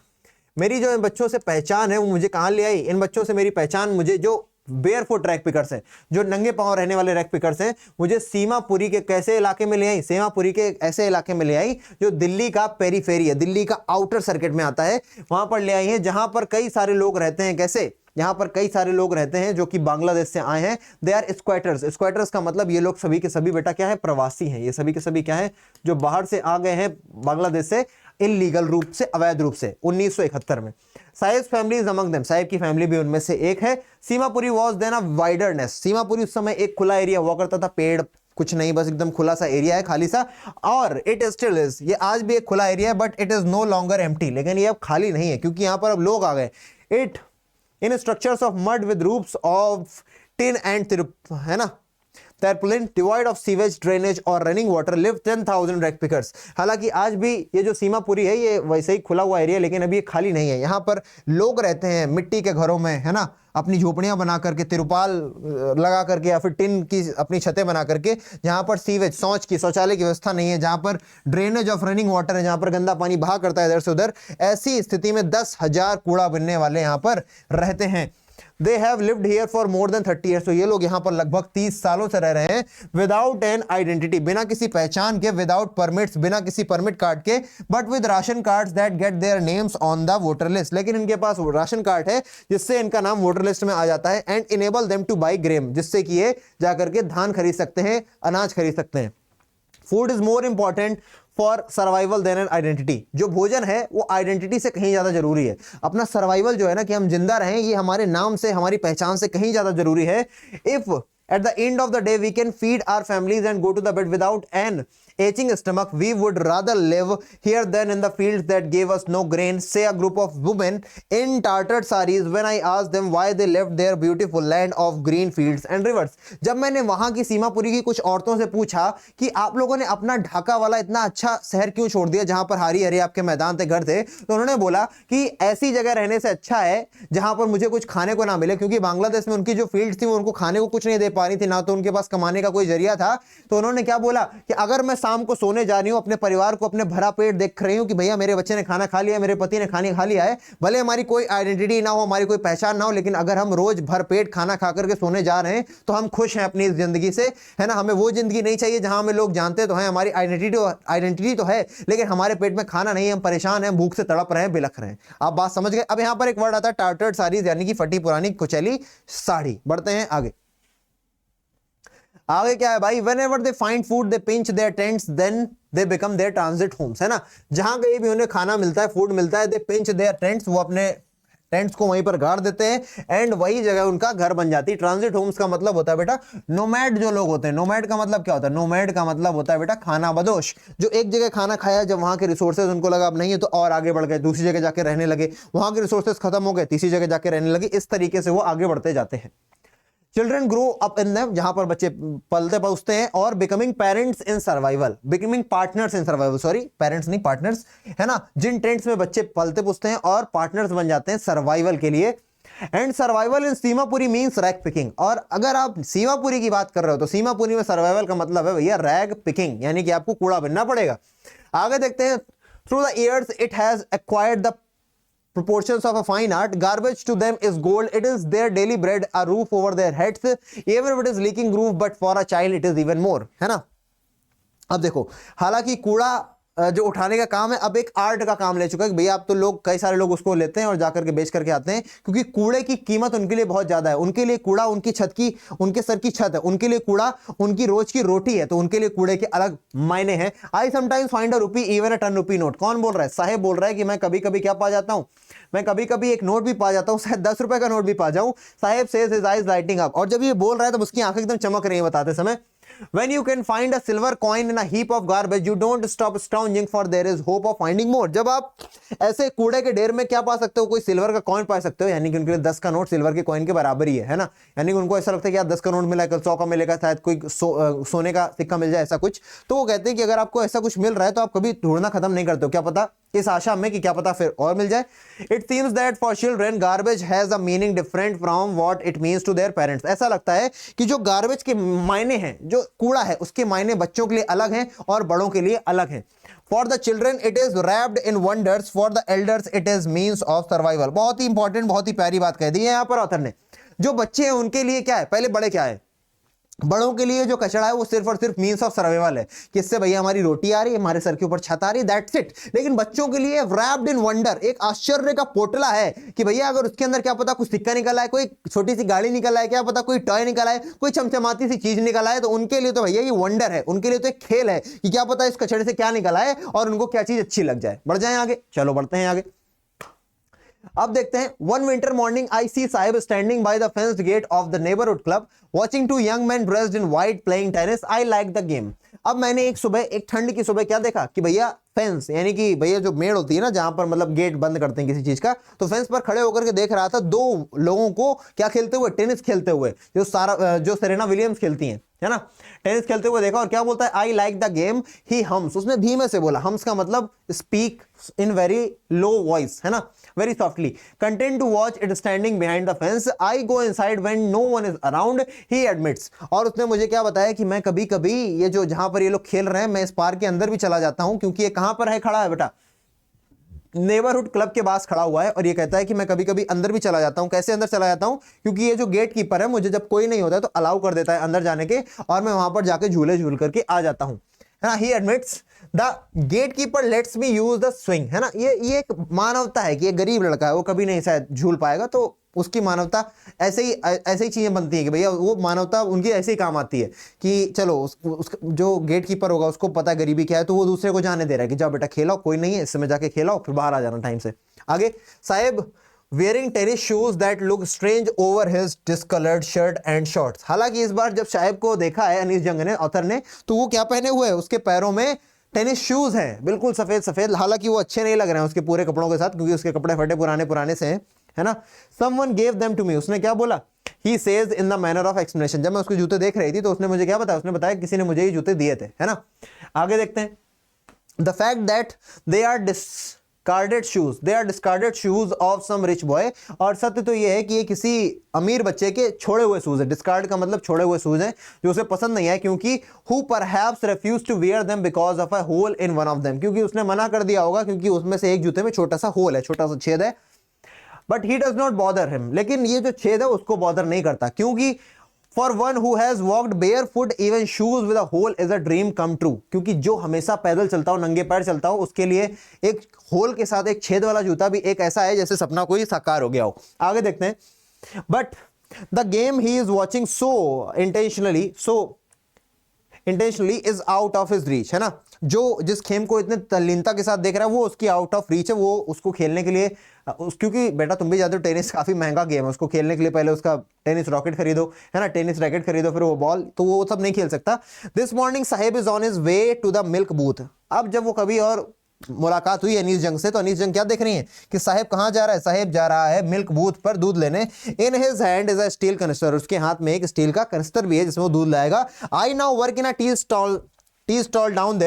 मेरी जो इन बच्चों से पहचान है वो मुझे कहाँ ले आई? इन बच्चों से मेरी पहचान मुझे जो बेयरफुट रैक पिकर्स हैं, जो नंगे पांव रहने वाले रैक पिकर्स हैं, मुझे सीमापुरी के कैसे इलाके में ले आई? सीमापुरी के ऐसे इलाके में ले आई जो दिल्ली का पेरीफेरी है, दिल्ली का आउटर सर्किट में आता है, वहां पर ले आई है जहां पर कई सारे लोग रहते हैं। कैसे? यहां पर कई सारे लोग रहते हैं जो कि बांग्लादेश से आए हैं। They are स्क्वैटर्स। स्क्वैटर्स का मतलब ये लोग सभी के सभी बेटा क्या है? प्रवासी हैं। ये सभी के सभी क्या है? जो बाहर से आ गए हैं बांग्लादेश से इलीगल रूप से, अवैध रूप से 1971 में। Sahib family is among them. Sahib की फैमिली भी उनमें से एक है। सीमापुरी वाज देन अ वाइडरनेस। सीमापुरी उस समय एक खुला एरिया हुआ करता था, पेड़ कुछ नहीं, बस एकदम खुला सा एरिया है, खाली सा। और इट स्टिल इज, ये आज भी एक खुला एरिया है, but it is no longer empty. लेकिन ये अब खाली नहीं है क्योंकि यहां पर अब लोग आ गए। It in structures of mud with roofs of tin and, है ना, tarpaulin, devoid of sewage, drainage और running water, live 10,000 rag pickers. हालांकि आज भी ये जो सीमापुरी है ये वैसे ही खुला हुआ एरिया, लेकिन अभी ये खाली नहीं है। यहाँ पर लोग रहते हैं मिट्टी के घरों में, है ना, अपनी झोपड़ियां बना करके, तिरपाल लगा करके या फिर टिन की अपनी छतें बना करके, जहां पर सीवेज, शौचालय की व्यवस्था नहीं है, जहां पर ड्रेनेज ऑफ रनिंग वाटर है, जहां पर गंदा पानी बहा करता है इधर से उधर, ऐसी स्थिति में 10,000 कूड़ा बनने वाले यहां पर रहते हैं। They have lived here for more than 30 years। तो ये लोग यहाँ पर लगभग 30 सालों से रह रहे हैं। विदाउट एन आइडेंटिटी, बिना किसी पहचान के, विदाउट परमिट्स, बिना किसी परमिट कार्ड के, but with ration cards that get their names on the voter list. लेकिन इनके पास राशन कार्ड है जिससे इनका नाम वोटर लिस्ट में आ जाता है। And enable them two by Graeme, जिससे कि ये जाकर के धान खरीद सकते हैं, अनाज खरीद सकते हैं। Food is more important for survival than an identity. जो भोजन है वो आइडेंटिटी से कहीं ज्यादा जरूरी है। अपना सर्वाइवल जो है ना, कि हम जिंदा रहें, ये हमारे नाम से, हमारी पहचान से कहीं ज्यादा जरूरी है। If at the end of the day we can feed our families and go to the bed without an aching stomach, we would rather live here than in the fields that gave us no grain, say a group of women in tartan sarees when I asked them why they left their beautiful land of green fields and rivers। जब मैंने वहां की सीमापुरी की कुछ औरतों से पूछा कि आप लोगों ने अपना ढाका वाला इतना अच्छा शहर क्यों छोड़ दिया जहां पर हरी हरी आपके मैदान थे, घर थे, तो उन्होंने बोला कि ऐसी जगह रहने से अच्छा है जहां पर मुझे कुछ खाने को ना मिले, क्योंकि बांग्लादेश में उनकी जो फील्ड थी वो उनको खाने को कुछ नहीं दे पा रही थी, ना तो उनके पास कमाने का कोई जरिया था। तो उन्होंने क्या बोला कि अगर मैं शाम को सोने जा रही हूं, अपने परिवार को अपने भरा पेट देख रही हूं कि भैया मेरे बच्चे ने खाना खा लिया, मेरे पति ने खाना खा लिया है, भले हमारी कोई आइडेंटिटी ना हो, हमारी कोई पहचान ना हो, लेकिन अगर हम रोज भर पेट खाना खा करके सोने जा रहे हैं तो हम खुश हैं अपनी जिंदगी से, है ना। हमें वो जिंदगी नहीं चाहिए जहां हमें लोग जानते तो हैं, हमारी आइडेंटिटी तो है, लेकिन हमारे पेट में खाना नहीं है, हम परेशान हैं, भूख से तड़प रहे हैं, बिलख रहे हैं। आप बात समझ गए। अब यहां पर एक वर्ड आता है टार्टर्ड साड़ीज, यानी कि फटी पुरानी कुचैली साड़ी। बढ़ते हैं आगे। आगे क्या है भाई? Whenever they find food, they pitch their tents, then they become their transit homes, है ना। जहां कहीं भी उन्हें खाना मिलता है, फूड मिलता है, they pitch their tents, वो अपने टेंट्स को वहीं पर गाड़ देते हैं, एंड वही जगह उनका घर बन जाती है। ट्रांजिट होम्स का मतलब होता है बेटा नोमैड जो लोग होते हैं। नोमैड का मतलब क्या होता है? नोमैड का मतलब होता है बेटा खाना बदोश, जो एक जगह खाना खाया, जब वहां के रिसोर्सेज उनको लगा अब नहीं है तो और आगे बढ़ गए, दूसरी जगह जाके रहने लगे, वहां के रिसोर्सेज खत्म हो गए, तीसरी जगह जाके रहने लगे, इस तरीके से वो आगे बढ़ते जाते हैं। Children grow up in them, जहां पर बच्चे पलते पलते हैं, और becoming parents in survival, becoming partners in survival, sorry parents नहीं पार्टनर्स, है ना। जिन टेंट्स में बच्चे पलते पुसते हैं और पार्टनर्स बन जाते हैं सर्वाइवल के लिए। And survival in Seemapuri means rag picking. और अगर आप सीमापुरी की बात कर रहे हो तो सीमापुरी में सर्वाइवल का मतलब है भैया रैग पिकिंग, यानी कि आपको कूड़ा बनना पड़ेगा। आगे देखते हैं। Through the years it has acquired the proportions of a fine art. Garbage to them is gold. It is their daily bread, a roof over their heads, even if it is leaking roof, but for a child it is even more, है ना। अब देखो, हालांकि कूड़ा जो उठाने का काम है अब एक आर्ट का काम ले चुका है। भैया अब तो लोग, कई सारे लोग उसको लेते हैं और जाकर के बेच करके आते हैं, क्योंकि कूड़े की कीमत उनके लिए बहुत ज्यादा है। उनके लिए कूड़ा उनकी छत की, उनके सर की छत है, उनके लिए कूड़ा उनकी रोज की रोटी है, तो उनके लिए कूड़े के अलग मायने हैं। I sometimes find a rupee even a 10 rupee note. कौन बोल रहा है? साहेब बोल रहा है कि मैं कभी कभी क्या पा जाता हूं, मैं कभी कभी एक नोट भी पा जाता हूं, शायद 10 रुपए का नोट भी पा जाऊं। Saheb says his eyes lighting up. और जब ये बोल रहा है तो उसकी आंखें एकदम चमक रही है बताते समय। When you can find a silver coin in a heap of garbage, you don't stop scrounging for there is hope of finding more। जब आप ऐसे कूड़े के ढेर में क्या पा सकते हो? कोई सिल्वर का कॉइन पा सकते हो, यानी कि उनके लिए 10 का नोट सिल्वर के कॉइन के बराबर ही है ना। यानी कि उनको ऐसा लगता है कि यार 10 का नोट मिला, कल 100 का मिलेगा, शायद कोई सोने का सिक्का मिल जाए, ऐसा कुछ। तो वो कहते हैं कि अगर आपको ऐसा कुछ मिल रहा है तो आप कभी ढूंढना खत्म नहीं करते हो। क्या पता इस आशा में कि क्या पता फिर और मिल जाए। It seems that for children garbage has a meaning different from what it means to their parents. ऐसा लगता है कि जो गार्बेज के मायने हैं, जो कूड़ा है, उसके मायने बच्चों के लिए अलग हैं और बड़ों के लिए अलग हैं। For the children it is wrapped in wonders, for the elders it is means of survival. बहुत ही इंपॉर्टेंट, बहुत ही प्यारी बात कह दी है यहां पर ऑथर ने। जो बच्चे हैं उनके लिए क्या है, पहले बड़े क्या है, बड़ों के लिए जो कचरा है वो सिर्फ और सिर्फ मीन्स ऑफ सर्वाइवल है, किससे भैया हमारी रोटी आ रही है, हमारे सर के ऊपर छत आ रही है, दैट्स इट। लेकिन बच्चों के लिए रैप्ड इन वंडर, एक आश्चर्य का पोटला है कि भैया अगर उसके अंदर क्या पता कुछ सिक्का निकला है, कोई छोटी सी गाड़ी निकला है, क्या पता कोई टॉय निकला है, कोई चमचमाती सी चीज निकला है, तो उनके लिए तो भैया ये वंडर है, उनके लिए तो एक खेल है कि क्या पता इस कचरे से क्या निकला है और उनको क्या चीज अच्छी लग जाए। बढ़ जाए आगे, चलो बढ़ते हैं आगे। अब देखते हैं। One winter morning I see Saheb standing by the fenced gate of the neighbourhood club watching two young man dressed in white playing tennis. I like the game. अब मैंने एक सुबह, एक ठंड की सुबह क्या देखा कि भैया फेंस, यानी कि भैया जो मेड़ होती है ना, जहां पर मतलब गेट बंद करते हैं किसी चीज का, तो फेंस पर खड़े होकर के देख रहा था दो लोगों को क्या खेलते हुए, टेनिस खेलते हुए, जो सेरेना विलियम्स खेलती हैं, है ना, टेनिस खेलते हुए देखा। और क्या बोलता है, I like the game he hums. उसने धीमे से बोला, हम्स का मतलब speak in very low voice, है ना, very softly. Content to watch it standing behind the fence. I go inside when no one is around he admits. और उसने मुझे क्या बताया कि मैं कभी कभी ये जो जहां पर ये लोग खेल रहे हैं, मैं इस पार्क के अंदर भी चला जाता हूं, क्योंकि ये कहां पर है, खड़ा है बेटा, नेबरहुड क्लब के पास खड़ा हुआ है। और ये कहता है कि मैं कभी कभी अंदर भी चला जाता हूं। कैसे अंदर चला जाता हूं, क्योंकि ये जो गेट कीपर है मुझे जब कोई नहीं होता है तो अलाउ कर देता है अंदर जाने के, और मैं वहां पर जाके झूले झूल करके आ जाता हूं, है ना। He admits the gatekeeper lets me use the swing, है ना। ये एक मानवता है कि ये गरीब लड़का है, वो कभी नहीं शायद झूल पाएगा, तो उसकी मानवता ऐसे ही चीजें बनती है कि भैया वो मानवता उनकी ऐसे ही काम आती है कि चलो जो गेट कीपर होगा उसको पता है गरीबी क्या है, तो वो दूसरे को जाने दे रहा है कि जाओ बेटा खेलो, कोई नहीं है, इसमें जाके खेलो, फिर बाहर आ जाना टाइम से। आगे, Sahib wearing tennis shoes that look strange over his discolored shirt and shorts। हालांकि इस बार जब साहिब को देखा है अनीस जंग ने, ऑथर ने, तो वो क्या पहने हुए है, उसके पैरों में टेनिस शूज हैं, बिल्कुल सफेद सफेद। हालांकि वो अच्छे नहीं लग रहे हैं उसके पूरे कपड़ों के साथ, क्योंकि उसके कपड़े फटे पुराने पुराने से हैं, है ना। someone gave them to me। उसने क्या बोला, he says in the manner of explanation। जब मैं उसके जूते देख रही थी तो उसने मुझे क्या बताया, उसने बताया किसी ने मुझे ये जूते दिए थे, है ना। आगे देखते हैं। the fact that they are discarded shoes of some rich boy। और सत्य तो ये है कि ये किसी अमीर बच्चे के छोड़े हुए शूज है। डिस्कार्ड का मतलब छोड़े हुए शूज हैं जो उसे पसंद नहीं है, क्योंकि who perhaps refused to wear them because of a hole in one of them। क्योंकि उसने मना कर दिया होगा, क्योंकि उसमें से एक जूते में छोटा सा होल है, छोटा सा छेद है। But he does not bother him. लेकिन ये जो छेद है उसको बॉदर नहीं करता, क्योंकि for one who has walked barefoot even shoes with a hole is a dream come true. क्योंकि जो हमेशा पैदल चलता हो, नंगे पैर चलता हो, उसके लिए एक होल के साथ एक छेद वाला जूता भी एक ऐसा है जैसे सपना कोई साकार हो गया हो। आगे देखते हैं। But the game he is watching so intentionally is out of his reach, है ना। जो जिस गेम को इतने तल्लीनता के साथ देख रहा है वो उसकी आउट ऑफ रीच है, वो उसको खेलने के लिए क्योंकि बेटा तुम भी जानते हो टेनिस काफी महंगा गेम है, उसको खेलने के लिए पहले उसका टेनिस रॉकेट खरीदो, है ना, टेनिस रैकेट खरीदो, फिर वो बॉल, तो वो सब नहीं खेल सकता। This morning Saheb is on his way to the milk booth. अब जब वो कभी और मुलाकात हुई अनीस जंग से, तो अनीस जंग क्या देख रही है कि साहिब कहां जा रहा है, साहिब जा रहा है मिल्क बूथ पर दूध लेने। In his hand is a steel canister. उसके हाथ में एक स्टील का कनिस्टर भी है जिसमें वो दूध लाएगा। I now work in a tea stall down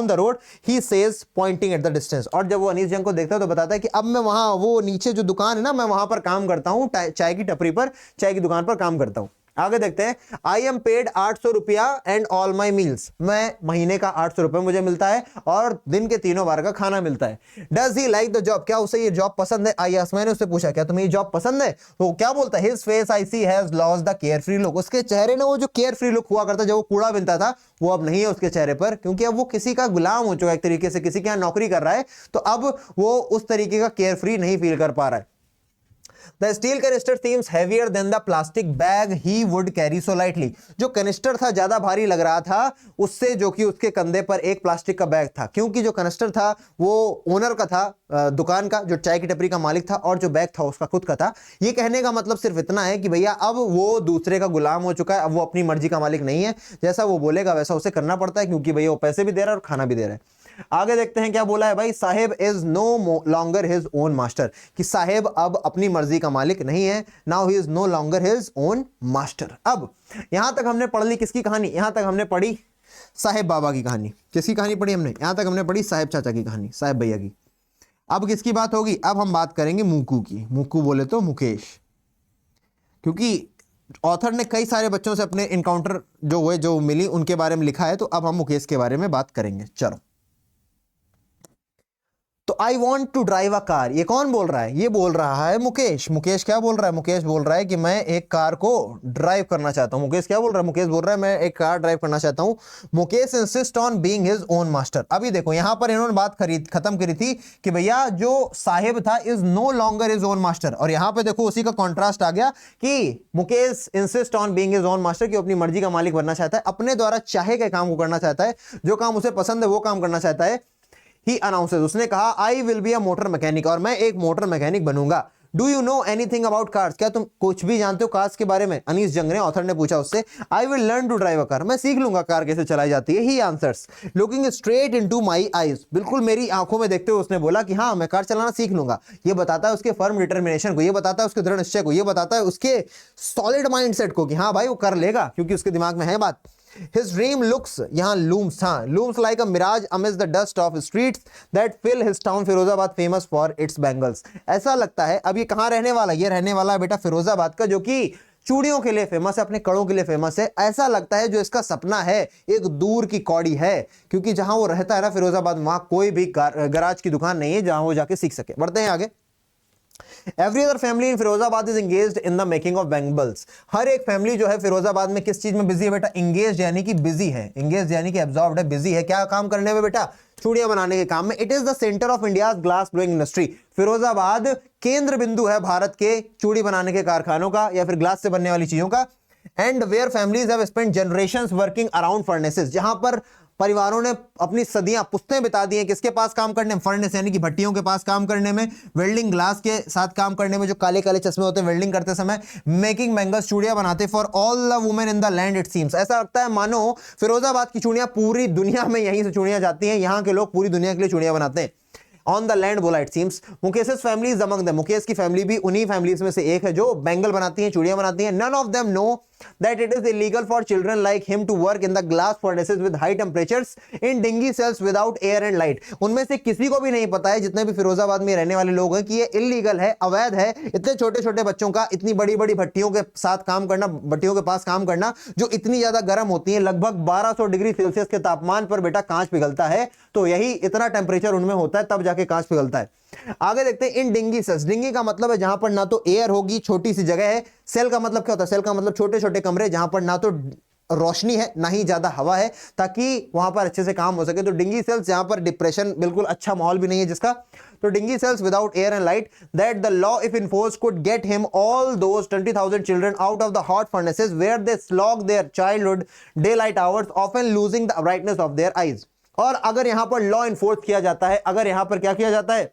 the road, he says Poynting at the distance. और जब वो अनीस जंग को देखता है तो बताता है कि अब मैं वहां, वो नीचे जो दुकान है ना, मैं वहां पर काम करता हूं, चाय की टपरी पर, चाय की दुकान पर काम करता हूं। आगे देखते हैं। आई एम पेड 800 रुपया एंड ऑल माई मील्स। मैं महीने का 800 रुपये मुझे मिलता है और दिन के 3 बार का खाना मिलता है। Does he like the job. क्या उसे ये जॉब पसंद है? आई यस। मैंने उससे पूछा क्या तुम्हें ये जॉब पसंद है? तो क्या बोलता है, his face I see has lost the carefree look. उसके चेहरे ने वो जो केयर फ्री लुक हुआ करता जब वो कूड़ा बिनता था, वो अब नहीं है उसके चेहरे पर, क्योंकि अब वो किसी का गुलाम हो चुका है, एक तरीके से किसी के यहाँ नौकरी कर रहा है, तो अब वो उस तरीके का केयर फ्री नहीं फील कर पा रहा है। The steel canister seems heavier than the plastic bag he would carry so lightly। जो कनिस्टर था ज्यादा भारी लग रहा था उससे, जो कि उसके कंधे पर एक प्लास्टिक का बैग था, क्योंकि जो कनिस्टर था वो ओनर का था, दुकान का, जो चाय की टपरी का मालिक था, और जो बैग था उसका खुद का था। ये कहने का मतलब सिर्फ इतना है कि भैया अब वो दूसरे का गुलाम हो चुका है, अब वो अपनी मर्जी का मालिक नहीं है, जैसा वो बोलेगा वैसा उसे करना पड़ता है, क्योंकि भैया वो पैसे भी दे रहा है और खाना भी दे रहा है। आगे देखते हैं क्या बोला है भाई। Saheb is no longer his own master, कि साहेब अब अपनी मर्जी का मालिक नहीं है। Now he is no longer his own master. अब यहां तक हमने पढ़ ली किसकी कहानी, यहां तक हमने पढ़ी साहेब बाबा की कहानी, किसकी कहानी पढ़ी हमने? यहां तक हमने पढ़ी साहेब चाचा की कहानी, साहेब भैया की। अब किसकी बात होगी? अब हम बात करेंगे मुकू की। मुकू बोले तो मुकेश, क्योंकि ऑथर ने कई सारे बच्चों से अपने इनकाउंटर जो हुए, जो मिली, उनके बारे में लिखा है। तो अब हम मुकेश के बारे में बात करेंगे। चलो, तो I want to drive a car, ये कौन बोल रहा है? ये बोल रहा है मुकेश। मुकेश क्या बोल रहा है? मुकेश बोल रहा है कि मैं एक कार को ड्राइव करना चाहता हूं। मुकेश क्या बोल रहा है? मुकेश बोल रहा है मैं एक कार ड्राइव करना चाहता हूं। Mukesh insist on being his own master. अभी देखो, यहां पर इन्होंने बात खत्म करी थी कि भैया जो साहिब था is no longer his own master, और यहां पर देखो उसी का कॉन्ट्रास्ट आ गया कि Mukesh insist on being his own master, कि अपनी मर्जी का मालिक बनना चाहता है, अपने द्वारा चाहे गए काम को करना चाहता है, जो काम उसे पसंद है वो काम करना चाहता है। ही अनाउंसेस, उसने कहा I will be a motor mechanic, और मैं एक मोटर मैकेनिक बनूंगा। Do you know anything about cars, क्या तुम कुछ भी जानते हो कार्स के बारे में? अनीस जंग ने, ऑथर ने पूछा उससे। I will learn to drive a car, मैं सीख लूंगा कार कैसे चलाई जाती है। He answers looking straight into my eyes, बिल्कुल मेरी आंखों में देखते हुए उसने बोला कि हाँ मैं कार चलाना सीख लूंगा। ये बताता है उसके फर्म डिटर्मिनेशन को, ये बताता है उसके दृढ़ निश्चय को, ये बताता है उसके सॉलिड माइंडसेट को कि हाँ भाई वो कर लेगा, क्योंकि उसके दिमाग में है बात। His dream looks, यहाँ looms, हाँ looms like a mirage amidst the dust of streets that fill his town Firozabad famous for its bangles। ऐसा लगता है, अब ये कहाँ रहने वाला? ये रहने वाला है बेटा फिरोजाबाद का, जो कि चूड़ियों के लिए फेमस है, अपने कड़ों के लिए फेमस है। ऐसा लगता है जो इसका सपना है एक दूर की कौड़ी है, क्योंकि जहां वो रहता है ना फिरोजाबाद, वहां कोई भी गराज की दुकान नहीं है जहां वो जाके सीख सके। बढ़ते हैं आगे। Every other family in Firozabad is engaged in the making of bangles। हर एक फैमिली जो है फिरोजाबाद में किस चीज में बिजी है बेटा? engaged यानी कि बिजी है, engaged यानी कि absorbed है, बिजी है। क्या काम करने में बेटा? चूड़ियां बनाने के काम में। It is the centre of India's glass blowing industry. Firozabad केंद्र बिंदु है भारत के चूड़ी बनाने के कारखानों का, या फिर ग्लास से बनने वाली चीजों का। And where families have spent generations working around furnaces, जहां पर परिवारों ने अपनी सदियां पुश्तें बिता दी हैं किसके पास काम करने में? फर्नेस यानी कि भट्टियों के पास काम करने में, वेल्डिंग ग्लास के साथ काम करने में, जो काले काले चश्मे होते हैं वेल्डिंग करते समय, मेकिंग बैंगल्स, चूड़ियां बनाते for all the women in the land. It seems, ऐसा लगता है मानो फिरोजाबाद की चूड़ियां पूरी दुनिया में यहीं से चूड़ियां जाती हैं, यहां के लोग पूरी दुनिया के लिए चूड़ियां बनाते हैं। ऑन द लैंड बोला it seems. Mukesh family is among them, Mukesh की फैमिली भी उन्हीं फैमिलीज में से एक है जो बैंगल बनाती हैं, चूड़ियां बनाती हैं। None of them know that it is illegal for children like him to work in the glass furnaces with high temperatures in dingy cells without air and light। उनमें से किसी को भी नहीं पता है, जितने भी फिरोजाबाद में रहने वाले लोग हैं, कि ये इलीगल है, अवैध है, इतने छोटे छोटे बच्चों का इतनी बड़ी बड़ी भट्टियों के साथ काम करना, भट्टियों के पास काम करना जो इतनी ज्यादा गर्म होती है, लगभग 1200 डिग्री सेल्सियस के तापमान पर बेटा कांच पिघलता है। तो यही इतना टेम्परेचर उनमें होता है, तब जाके कांच पिघलता है। आगे देखते हैं इन डिंगी सेल्स। डिंगी का मतलब है जहां पर ना तो एयर होगी, छोटी सी जगह है। सेल का मतलब क्या होता है? सेल का मतलब छोटे छोटे कमरे जहां पर ना तो रोशनी है ना ही ज्यादा हवा है, ताकि वहां पर अच्छे से काम हो सके। तो डिंगी सेल्स जहां पर डिप्रेशन, बिल्कुल अच्छा माहौल भी नहीं है जिसका, तो dingy cells without air and light. That the law if enforce could get him all those 20,000 children out of the hot furnaces where they slog their childhood daylight hours often losing the brightness of their eyes. और अगर यहां पर law enforce किया जाता है, अगर यहां पर क्या किया जाता है?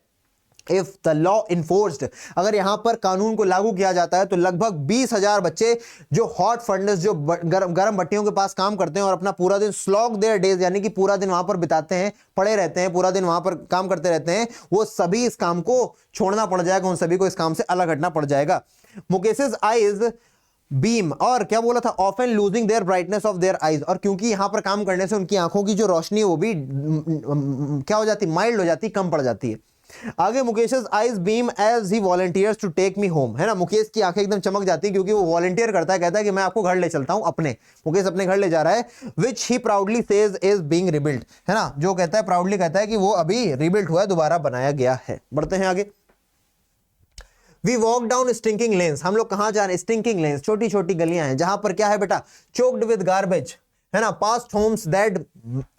इफ द लॉ इन्फोर्स्ड, अगर यहां पर कानून को लागू किया जाता है, तो लगभग 20,000 बच्चे जो हॉट फर्नेस, जो गर्म भट्टियों के पास काम करते हैं और अपना पूरा दिन स्लॉग देयर डेज यानी कि पूरा दिन वहां पर बिताते हैं, पड़े रहते हैं, पूरा दिन वहां पर काम करते रहते हैं, वो सभी इस काम को छोड़ना पड़ जाएगा, उन सभी को इस काम से अलग हटना पड़ जाएगा। मुकेशेस आईज बीम, और क्या बोला था? Often losing their brightness of their eyes. और क्योंकि यहां पर काम करने से उनकी आंखों की जो रोशनी है वो भी क्या हो जाती? माइल्ड हो जाती, कम पड़ जाती है। आगे मुकेश's eyes beam as he volunteers to take me home, है ना? मुकेश की आंखें एकदम चमक जाती है क्योंकि वो वॉलंटियर करता है, कहता है कि मैं आपको घर ले चलता हूं अपने। मुकेश अपने घर ले जा रहा है। which he proudly says is being rebuilt, है ना? जो कहता है, प्राउडली कहता है कि वो अभी रिबिल्ट हुआ है, दोबारा बनाया गया है। बढ़ते हैं आगे। We walk down stinking lanes, हम लोग कहां जा रहे हैं? स्टिंकिंग लेन्स, छोटी छोटी गलियां हैं जहां पर क्या है बेटा? चोक्ड विद गार्बेज, है ना? Past homes that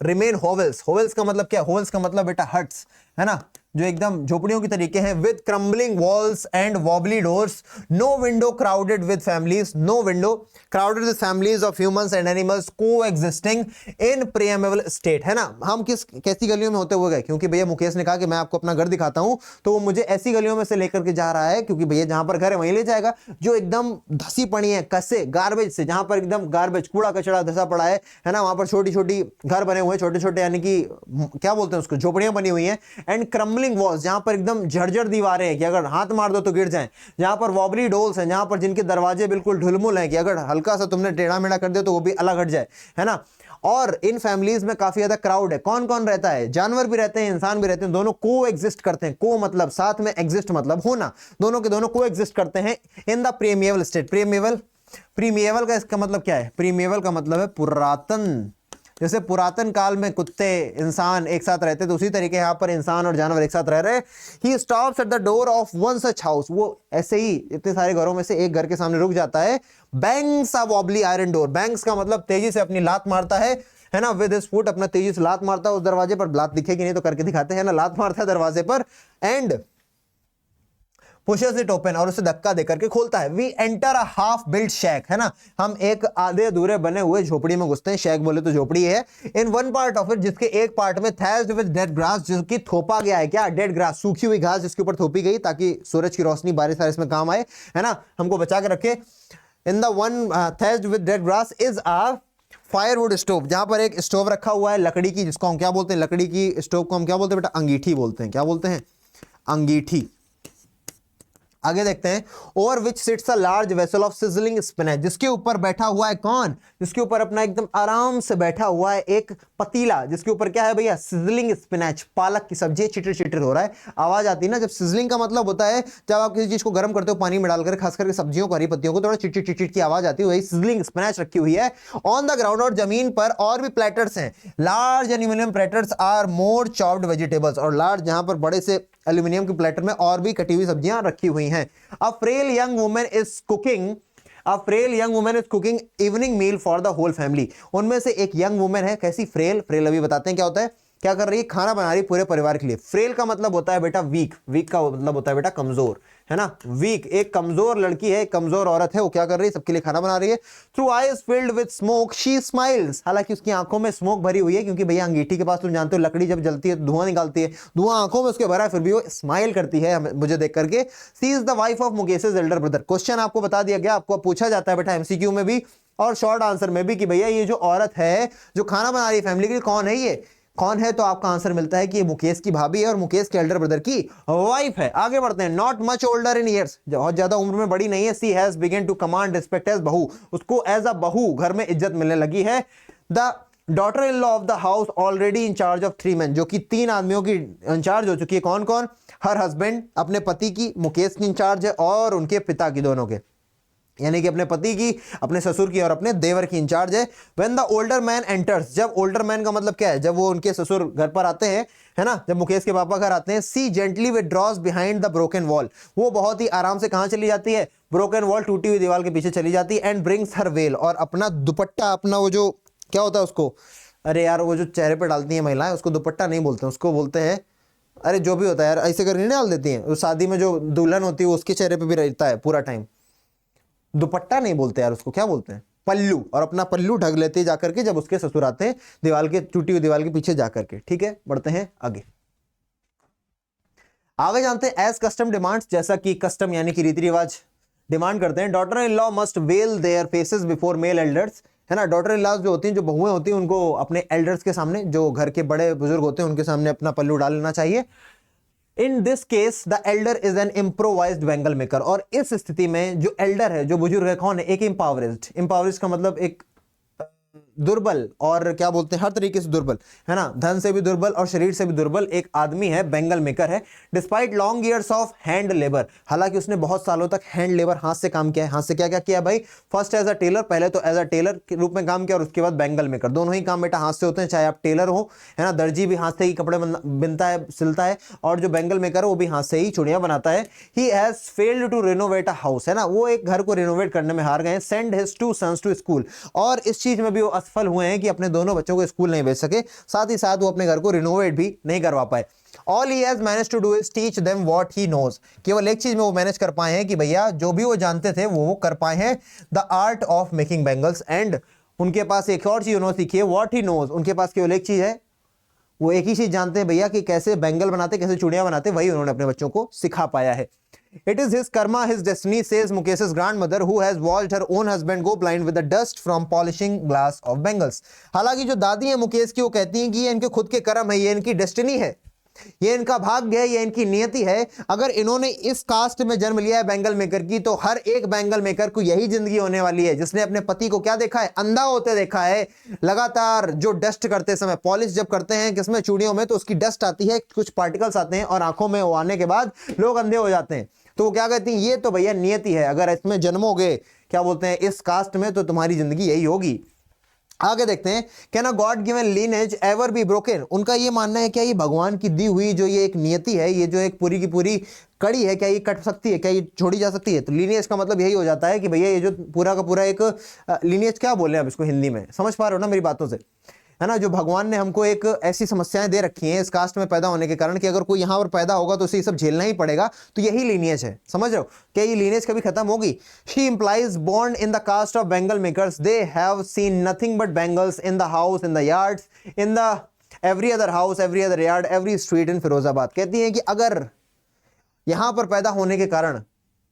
remain hovels. Hovels का मतलब क्या? होवेल्स का मतलब बेटा हट्स, है ना? जो एकदम झोपड़ियों की तरीके हैं। With crumbling walls and wobbly doors, no window, crowded with families, no window, crowded with families of humans and animals coexisting in primeval state, है ना? हम कैसी गलियों में होते हुए गए? क्योंकि भैया मुकेश ने कहा कि मैं आपको अपना घर दिखाता हूं, तो वो मुझे ऐसी गलियों में से लेकर के जा रहा है, क्योंकि भैया जहां पर घर है वहीं ले जाएगा, जो एकदम धसी पड़ी है, कसे गार्बेज से, जहां पर एकदम गार्बेज, कूड़ा कचड़ा धसा पड़ा है ना? वहां पर छोटी छोटी घर बने हुए, छोटे छोटे, यानी कि क्या बोलते हैं उसको, झोपड़ियां बनी हुई हैं। एंड क्रम्बलिंग वॉल्स, जहां पर एकदम झरझर दीवारें हैं कि अगर हाथ मार दो तो गिर जाएं। जहां पर वॉबली डोल्स हैं, जहां पर जिनके दरवाजे बिल्कुल ढुलमुल हैं कि अगर हल्का सा तुमने टेढ़ा मेढ़ा कर दिया तो वो भी अलग हट जाए, है ना। और इन फैमिलीज में काफी ज्यादा क्राउड है। कौन कौन रहता है? जानवर भी रहते हैं, इंसान भी रहते हैं, दोनों को एग्जिस्ट करते हैं। को मतलब साथ में, एग्जिस्ट मतलब होना, दोनों के दोनों को एग्जिस्ट करते हैं इन द प्रीमियवल स्टेट। प्रीमियवल का इसका मतलब क्या है? प्रीमियवल का मतलब है पुरातन। जैसे पुरातन काल में कुत्ते इंसान एक साथ रहते थे, उसी तरीके यहाँ पर इंसान और जानवर एक साथ रह रहे। He stops at the door of one such house, वो ऐसे ही इतने सारे घरों में से एक घर के सामने रुक जाता है। बैंग्स अ वॉबली आयरन डोर, बैंग्स का मतलब तेजी से अपनी लात मारता है ना, विद हिज फुट, अपना तेजी से लात मारता है उस दरवाजे पर। लात दिखेगी नहीं तो करके दिखाते हैं ना, लात मारता है दरवाजे पर एंड पुशेस इट ओपन, और उसे धक्का देकर के खोलता है। We enter a half built shack, है ना, हम एक आधे अधूरे बने हुए झोपड़ी में घुसते हैं। शैक बोले तो झोपड़ी है। In one part of it, जिसके एक पार्ट में थैज्ड विद डेड ग्रास, जिसकी थोपा गया है क्या? डेड ग्रास, सूखी हुई घास जिसके ऊपर थोपी गई ताकि सूरज की रोशनी बारिश में काम आए, है ना, हमको बचा के रखे। In the one thatched with dead grass is a firewood stove, जहां पर एक स्टोव रखा हुआ है लकड़ी की, जिसको हम क्या बोलते हैं? लकड़ी की स्टोव को हम क्या बोलते हैं बेटा? अंगीठी बोलते हैं। क्या बोलते हैं? अंगीठी। आगे देखते हैं। Over which sits a large vessel of sizzling spinach, जिसके ऊपर बैठा हुआ है कौन? जिसके ऊपर अपना एकदम आराम से बैठा हुआ है एक पतीला, जिसके ऊपर क्या है भैया? सिजलिंग स्पिनच, पालक की सब्जी। चिटर चिटर हो रहा है, आवाज आती है ना। जब सिजलिंग का मतलब होता है जब आप किसी चीज को गर्म करते हो पानी में डालकर, खास करके सब्जियों को, हरी पत्तियों को, थोड़ा चिट चिट की आवाज आती है, वही सिजलिंग स्पिनच रखी हुई है ऑन द ग्राउंड। और जमीन पर और भी प्लेटर्स हैं। Large aluminium platters are more chopped vegetables, और लार्ज जहां पर बड़े से एल्यूमिनियम के प्लेटर में और भी कटी हुई सब्जियां रखी हुई हैं। A frail young woman is cooking evening meal for the whole family. उनमें से एक यंग वुमन है, कैसी? फ्रेल। फ्रेल अभी बताते हैं क्या होता है, क्या कर रही है? खाना बना रही है पूरे परिवार के लिए। फ्रेल का मतलब होता है बेटा वीक, वीक का मतलब होता है बेटा कमजोर, है ना। वीक, एक कमजोर लड़की है, कमजोर औरत है, वो क्या कर रही है? सबके लिए खाना बना रही है। Through eyes filled with smoke she smiles, हालांकि उसकी आंखों में स्मोक भरी हुई है, क्योंकि भैया अंगीठी के पास तुम जानते हो लकड़ी जब जलती है तो धुआं निकालती है, धुआं आंखों में उसके भरा है, फिर भी वो स्माइल करती है मुझे देख करके। She is the wife of Mukesh's elder brother. Question आपको बता दिया गया, आपको पूछा जाता है बेटा एमसीक्यू में भी और शॉर्ट आंसर में भी कि भैया ये जो औरत है जो खाना बना रही है फैमिली के लिए, कौन है? ये कौन है? तो आपका आंसर मिलता है कि ये मुकेश की भाभी है और मुकेश के एल्डर ब्रदर की वाइफ है। आगे बढ़ते हैं। Not much older in years, बहुत ज्यादा उम्र में बड़ी नहीं है। She has begun to command respect as bahu, उसको एज अ बहू घर में इज्जत मिलने लगी है। The daughter in law of the house already in charge of 3 men, जो कि 3 आदमियों की इंचार्ज हो चुकी है। कौन कौन? हर हस्बैंड, अपने पति की, मुकेश की इंचार्ज है, और उनके पिता की, दोनों के, यानी कि अपने पति की, अपने ससुर की और अपने देवर की इंचार्ज है। When the older man enters, जब ओल्डर मैन का मतलब क्या है? जब वो उनके ससुर घर पर आते हैं, है ना, जब मुकेश के पापा घर आते हैं। She gently withdraws behind the broken wall, वो बहुत ही आराम से कहां चली जाती है? ब्रोकन वॉल, टूटी हुई दीवार के पीछे चली जाती है। एंड ब्रिंग्स हर वेल, और अपना दुपट्टा, अपना वो जो क्या होता है उसको, अरे यार वो जो चेहरे पर डालती हैं महिलाएं, उसको दुपट्टा नहीं बोलते, उसको बोलते हैं, अरे जो भी होता है यार, ऐसे करके नहीं डाल देती हैं, उस शादी में जो दुल्हन होती है उसके चेहरे पर भी रहता है पूरा टाइम। दुपट्टा नहीं बोलते यार, उसको क्या बोलते हैं? पल्लू। और अपना पल्लू ढक लेते जाकर के जब उसके ससुर आते हैं, दीवार के, टूटी हुई दीवार के पीछे जाकर के। ठीक है, बढ़ते हैं आगे। आगे जानते हैं एज कस्टम डिमांड्स, जैसा कि कस्टम यानी कि रीति रिवाज डिमांड करते हैं। Daughter in law must veil their faces before male elders, है ना। डॉटर इन लॉ जो होती हैं, जो बहुएं होती हैं, उनको अपने एल्डर्स के सामने, जो घर के बड़े बुजुर्ग होते हैं, उनके सामने अपना पल्लू डाल लेना चाहिए। In this case the Elder is an improvised bangle maker, और इस स्थिति में जो एल्डर है, जो बुजुर्ग है, कौन है? एक इम्पावरिज्ड का मतलब एक दुर्बल, और क्या बोलते हैं, हर तरीके से दुर्बल, है ना, धन से भी दुर्बल और शरीर से भी दुर्बल एक आदमी है, बेंगल मेकर है। Despite long years of hand labour, हालांकि उसने बहुत सालों तक हैंड लेबर, हाथ से काम किया है। हाथ से क्या क्या किया भाई? फर्स्ट एज अ टेलर, पहले तो एज अ टेलर के रूप में काम किया, और उसके बाद बेंगल मेकर। दोनों ही काम बेटा हाथ से होते हैं, चाहे आप टेलर हो, है ना, दर्जी भी हाथ से ही कपड़े बिनता है, सिलता है, और जो बेंगल मेकर है वो भी हाथ से ही चूड़ियां बनाता है। He has failed to renovate a house, है ना, वो एक घर को रिनोवेट करने में हार गए। Send his 2 sons to school, और इस चीज में भी वो असफल हुए हैं कि अपने दोनों बच्चों को स्कूल नहीं भेज सके, साथ ही साथ वो अपने घर को रिनोवेट भी नहीं करवा पाए। All he has managed to do is teach them what he knows, केवल एक चीज में वो मैनेज कर पाए हैं कि भैया जो भी वो जानते थे वो कर पाए हैं, the art of making bangles. And उनके पास एक और चीज उन्होंने सीखी है, व्हाट ही नोज, उनके पास केवल एक चीज है, वो एक ही चीज जानते हैं भैया कि कैसे बैंगल बनाते, कैसे चूड़ियां बनाते, वही उन्होंने अपने बच्चों को सिखा पाया है। It is his karma, his destiny, says Mukesh's grandmother, who has watched her own husband go blind with the dust from polishing glass of bangles. हालांकि जो दादी है मुकेश की, वो कहती हैं कि ये इनके खुद के कर्म है, ये इनकी डेस्टिनी है ये इनका भाग्य है, ये इनकी नियति है। अगर इन्होंने इस कास्ट में जन्म लिया है बैंगल मेकर की, तो हर एक बैंगल मेकर को यही जिंदगी होने वाली है, जिसने अपने पति को क्या देखा है, अंधा होते देखा है। लगातार जो डस्ट करते समय, पॉलिश जब करते हैं किसमें, चूड़ियों में, तो उसकी डस्ट आती है, कुछ पार्टिकल्स आते हैं और आंखों में वो आने के बाद लोग अंधे हो जाते हैं। तो वो क्या कहती हैं, ये तो भैया नियति है, अगर इसमें जन्मोगे, क्या बोलते हैं, इस कास्ट में, तो तुम्हारी जिंदगी यही होगी। आगे देखते हैं, can a God given lineage ever be broken. उनका ये मानना है, क्या ये भगवान की दी हुई जो ये एक नियति है, ये जो एक पूरी की पूरी कड़ी है, क्या ये कट सकती है, क्या ये छोड़ी जा सकती है? तो लीनियज का मतलब यही हो जाता है कि भैया ये जो पूरा का पूरा एक लीनियज, क्या बोले अब इसको हिंदी में, समझ पा रहे हो ना मेरी बातों से, है ना? जो भगवान ने हमको एक ऐसी समस्याएं दे रखी हैं इस कास्ट में पैदा होने के कारण कि अगर कोई यहाँ पर पैदा होगा तो उसे ये सब झेलना ही पड़ेगा, तो यही लीनियज है। समझ रहे हो? क्या ये लीनियज कभी खत्म होगी? She implies born in the caste of bangle makers, they have seen nothing but bangles in the house, in the yards, in the every other house, every other yard, every street in Firozabad. कहती है कि अगर यहां पर पैदा होने के कारण,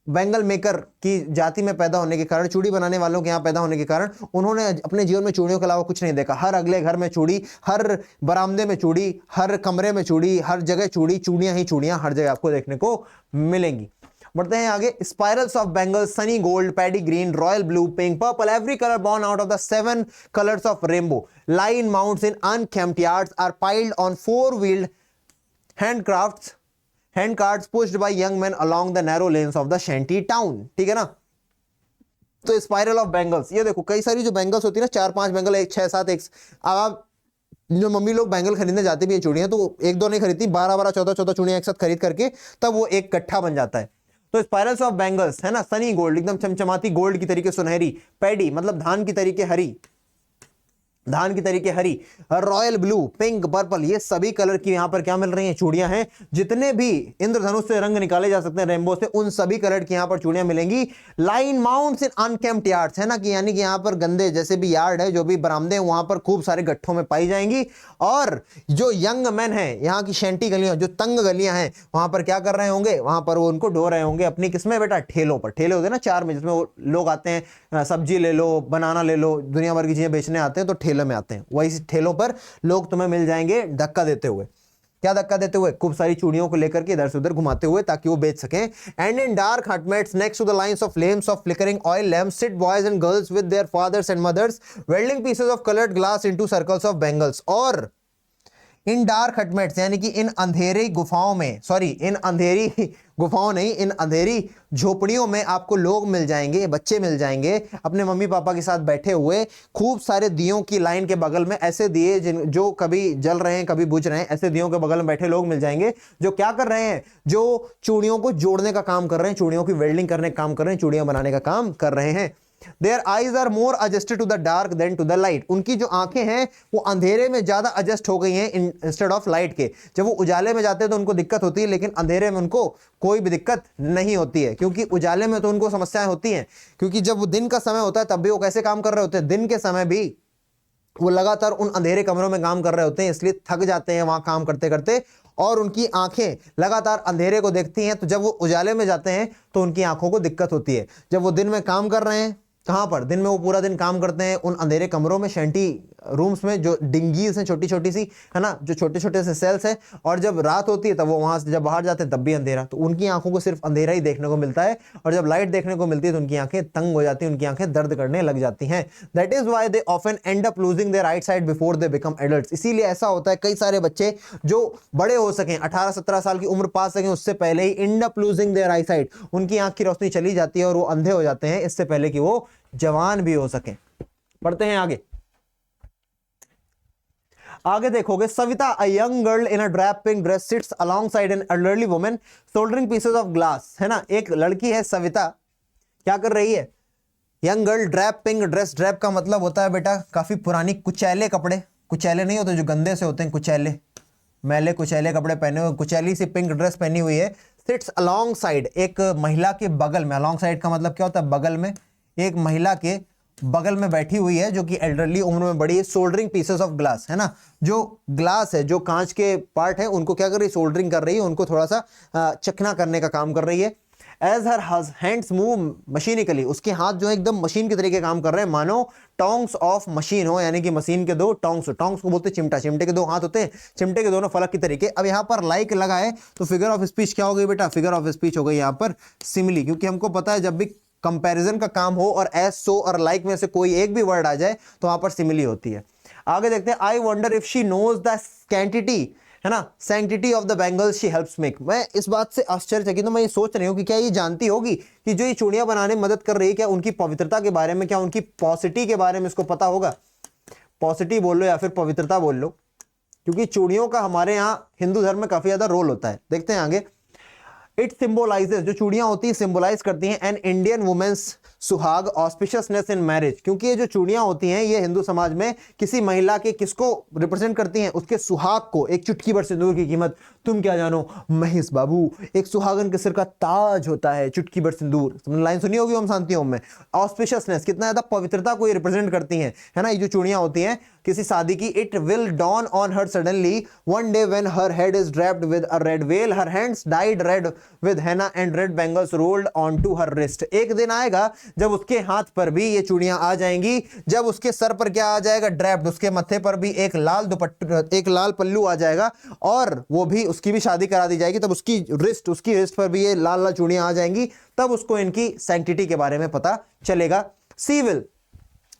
बैंगल मेकर की जाति में पैदा होने के कारण, चूड़ी बनाने वालों के यहाँ पैदा होने के कारण, उन्होंने अपने जीवन में चूड़ियों के अलावा कुछ नहीं देखा। हर अगले घर में चूड़ी, हर बरामदे में चूड़ी, हर कमरे में चूड़ी, हर जगह चूड़ी, चूड़ियां ही चूड़ियां हर जगह आपको देखने को मिलेंगी। बढ़ते हैं आगे। Spirals of bangles, sunny gold, paddy green, royal blue, pink, purple, every colour born out of the 7 colors of rainbow, lie in mounts in unkempt yards, are piled on 4-wheeled hand carts pushed by young man along the narrow lanes of the shanty town. ठीक है ना? तो spiral of bangles, ये देखो कई सारी जो bangles होती है ना, 4-5 बैंगल, 1, 6, 7, एक, अब आप जो मम्मी लोग बैंगल खरीदने जाते भी है चूड़ियां, तो 1-2 नहीं खरीदती, 12-12, 14-14 चूड़ियां एक साथ खरीद करके तब वो एक कट्ठा बन जाता है। तो स्पाइरल्स ऑफ बैंगल्स, है ना, सनी गोल्ड, एकदम चमचमाती गोल्ड की तरीके सुनहरी, पैडी मतलब धान की तरीके हरी, धान की तरीके हरी, रॉयल ब्लू, पिंक, पर्पल, ये सभी कलर की यहां पर क्या मिल रही हैं, चूड़ियां हैं। जितने भी इंद्रधनुष से रंग निकाले जा सकते हैं रेनबो से, उन सभी कलर की यहां पर चूड़ियां मिलेंगी। लाइन माउंट्स इन अनकेम्प्ट यार्ड्स, है ना, कि यानी कि यहां पर गंदे जैसे भी यार्ड है, जो भी बरामदे हैं, वहां पर खूब सारे गट्ठों में पाई जाएंगी। और जो यंग मैन है, यहाँ की शैंटी गलियां, जो तंग गलियां हैं, वहां पर क्या कर रहे होंगे, वहां पर वो उनको ढो रहे होंगे अपनी, किसमें बेटा, ठेलों पर। ठेले होते हैं ना 4 में, जिसमें वो लोग आते हैं, सब्जी ले लो, बनाना ले लो, दुनिया भर की चीजें बेचने आते हैं, तो ठेले में आते हैं। वही ठेलों पर लोग तुम्हें मिल जाएंगे धक्का देते हुए। क्या धक्का देते हुए? खूब सारी चूड़ियों को लेकर के इधर से उधर घुमाते हुए, ताकि वो बेच सकें। And in dark hutments next to the lines of flames of flickering oil lamps sit boys and girls with their fathers and mothers welding pieces of coloured glass into circles of bangles. और in dark हटमेट्स, यानी कि इन अंधेरी गुफाओं में, sorry, इन अंधेरी गुफाओं नहीं, इन अंधेरी झोपड़ियों में आपको लोग मिल जाएंगे, बच्चे मिल जाएंगे अपने मम्मी पापा के साथ बैठे हुए, खूब सारे दियों की लाइन के बगल में, ऐसे दिए जो कभी जल रहे हैं कभी बुझ रहे हैं, ऐसे दियों के बगल में बैठे लोग मिल जाएंगे, जो क्या कर रहे हैं, जो चूड़ियों को जोड़ने का काम कर रहे हैं, चूड़ियों की वेल्डिंग करने का काम कर रहे हैं, चूड़ियां बनाने का काम कर रहे हैं। Their eyes are more adjusted to the dark than to the light. उनकी जो आंखें हैं वो अंधेरे में ज्यादा एडजस्ट हो गई हैं इंस्टेड ऑफ लाइट के। जब वो उजाले में जाते हैं तो उनको दिक्कत होती है, लेकिन अंधेरे में उनको कोई भी दिक्कत नहीं होती है, क्योंकि उजाले में तो उनको समस्याएं होती हैं, क्योंकि जब वो दिन का समय होता है तब भी वो कैसे काम कर रहे होते हैं, दिन के समय भी वो लगातार उन अंधेरे कमरों में काम कर रहे होते हैं, इसलिए थक जाते हैं वहां काम करते करते, और उनकी आंखें लगातार अंधेरे को देखती हैं। तो जब वो उजाले में जाते हैं तो उनकी आंखों को दिक्कत होती है। जब वो दिन में काम कर रहे हैं, कहां पर, दिन में वो पूरा दिन काम करते हैं उन अंधेरे कमरों में, शैंटी रूम्स में, जो डिंगीज हैं छोटी छोटी सी, है ना, जो छोटे छोटे से सेल्स हैं, और जब रात होती है तब वो वहां से जब बाहर जाते हैं तब भी अंधेरा, तो उनकी आंखों को सिर्फ अंधेरा ही देखने को मिलता है, और जब लाइट देखने को मिलती है तो उनकी आंखें तंग हो जाती हैं, उनकी आंखें दर्द करने लग जाती हैं। That is why they often and up losing there right side before they become adults. इसीलिए ऐसा होता है, कई सारे बच्चे जो बड़े हो सकें, 18-17 साल की उम्र पा सकें, उससे पहले ही end up losing their eyesight, उनकी आंख की रोशनी चली जाती है और वो अंधे हो जाते हैं, इससे पहले कि वो जवान भी हो सके। पढ़ते हैं आगे। आगे देखोगे, Savita, a young girl in a drab pink dress sits alongside an elderly woman soldering pieces of glass, है ना, एक लड़की है सविता, क्या कर रही है, यंग गर्ल, ड्रैप पिंक ड्रेस, ड्रैप का मतलब होता है बेटा काफी पुरानी कुचैले कपड़े, कुचैले नहीं होते जो गंदे से होते हैं, कुचैले, मैले कुचैले कपड़े पहने हुए, कुचैली सी पिंक ड्रेस पहनी हुई है। सिट्स अलोंगसाइड, एक महिला के बगल में, अलोंगसाइड का मतलब क्या होता है, बगल में, एक महिला के बगल में बैठी हुई है जो कि एल्डरली उम्र में बड़ी है। सोल्डरिंग पीसेस ऑफ ग्लास, है ना, जो ग्लास है, जो कांच के पार्ट है, उनको क्या कर रही है, सोल्डरिंग कर रही है, उनको थोड़ा सा चखना करने का काम कर रही है। एज हर हैंड्स मूव मशीनिकली, उसके हाथ जो है एकदम मशीन के तरीके काम कर रहे हैं, मानो टोंग्स ऑफ मशीन हो, यानी कि मशीन के दो टोंग्स, टोंग्स को बोलते हैं चिमटा, चिमटे के दो हाथ होते हैं, चिमटे के दोनों फलक की तरीके। अब यहाँ पर लाइक लगा है तो फिगर ऑफ स्पीच क्या हो गई बेटा, फिगर ऑफ स्पीच हो गई यहाँ पर सिमिली, क्योंकि हमको पता है जब भी कंपैरिजन का काम हो और एज, सो और लाइक में से कोई एक भी वर्ड आ जाए तो वहां पर सिमिली होती है। आगे देखते हैं, I wonder if she knows the sanctity, है ना, sanctity of the bangles she helps make. मैं इस बात से आश्चर्यचकित हूं, मैं ये सोच रही हूँ कि क्या ये जानती होगी कि जो ये चूड़ियां बनाने में मदद कर रही है, क्या उनकी पवित्रता के बारे में, क्या उनकी पॉसिटी के बारे में इसको पता होगा? पॉसिटी बोल लो या फिर पवित्रता बोल लो, क्योंकि चूड़ियों का हमारे यहाँ हिंदू धर्म में काफी ज्यादा रोल होता है। देखते हैं आगे, इट सिंबलाइजेस, जो चूड़ियां होती है सिंबलाइज करती हैं एन इंडियन वुमेन्स सुहाग ऑस्पिशियसनेस इन मैरिज, क्योंकि ये जो चूड़ियां होती हैं ये हिंदू समाज में किसी महिला के किसको रिप्रेजेंट करती हैं, उसके सुहाग को। एक चुटकी भर सिंदूर की कीमत तुम क्या जानो महेश बाबू, एक सुहागन के सिर का ताज होता है चुटकी भर सिंदूर, तुमने लाइन सुनी होगी ओम शांति ओम में। ऑस्पिशियसनेस, कितना ज्यादा पवित्रता को ये रिप्रेजेंट करती हैं, है ना, ये जो चूड़ियां होती हैं किसी शादी की। It will dawn on her suddenly one day when her head is draped with a red veil, her hands dyed red with henna and red bangles rolled onto her wrist. एक दिन आएगा जब उसके हाथ पर भी ये चूड़ियां आ जाएंगी, जब उसके सर पर क्या आ जाएगा, ड्रैप्ड, उसके मत्थे पर भी एक लाल दुपट्टा, एक लाल पल्लू आ जाएगा, और वो भी उसकी भी शादी करा दी जाएगी, तब उसकी रिस्ट पर भी ये लाल लाल चूड़ियां आ जाएंगी, तब उसको इनकी सैंक्टिटी के बारे में पता चलेगा। She will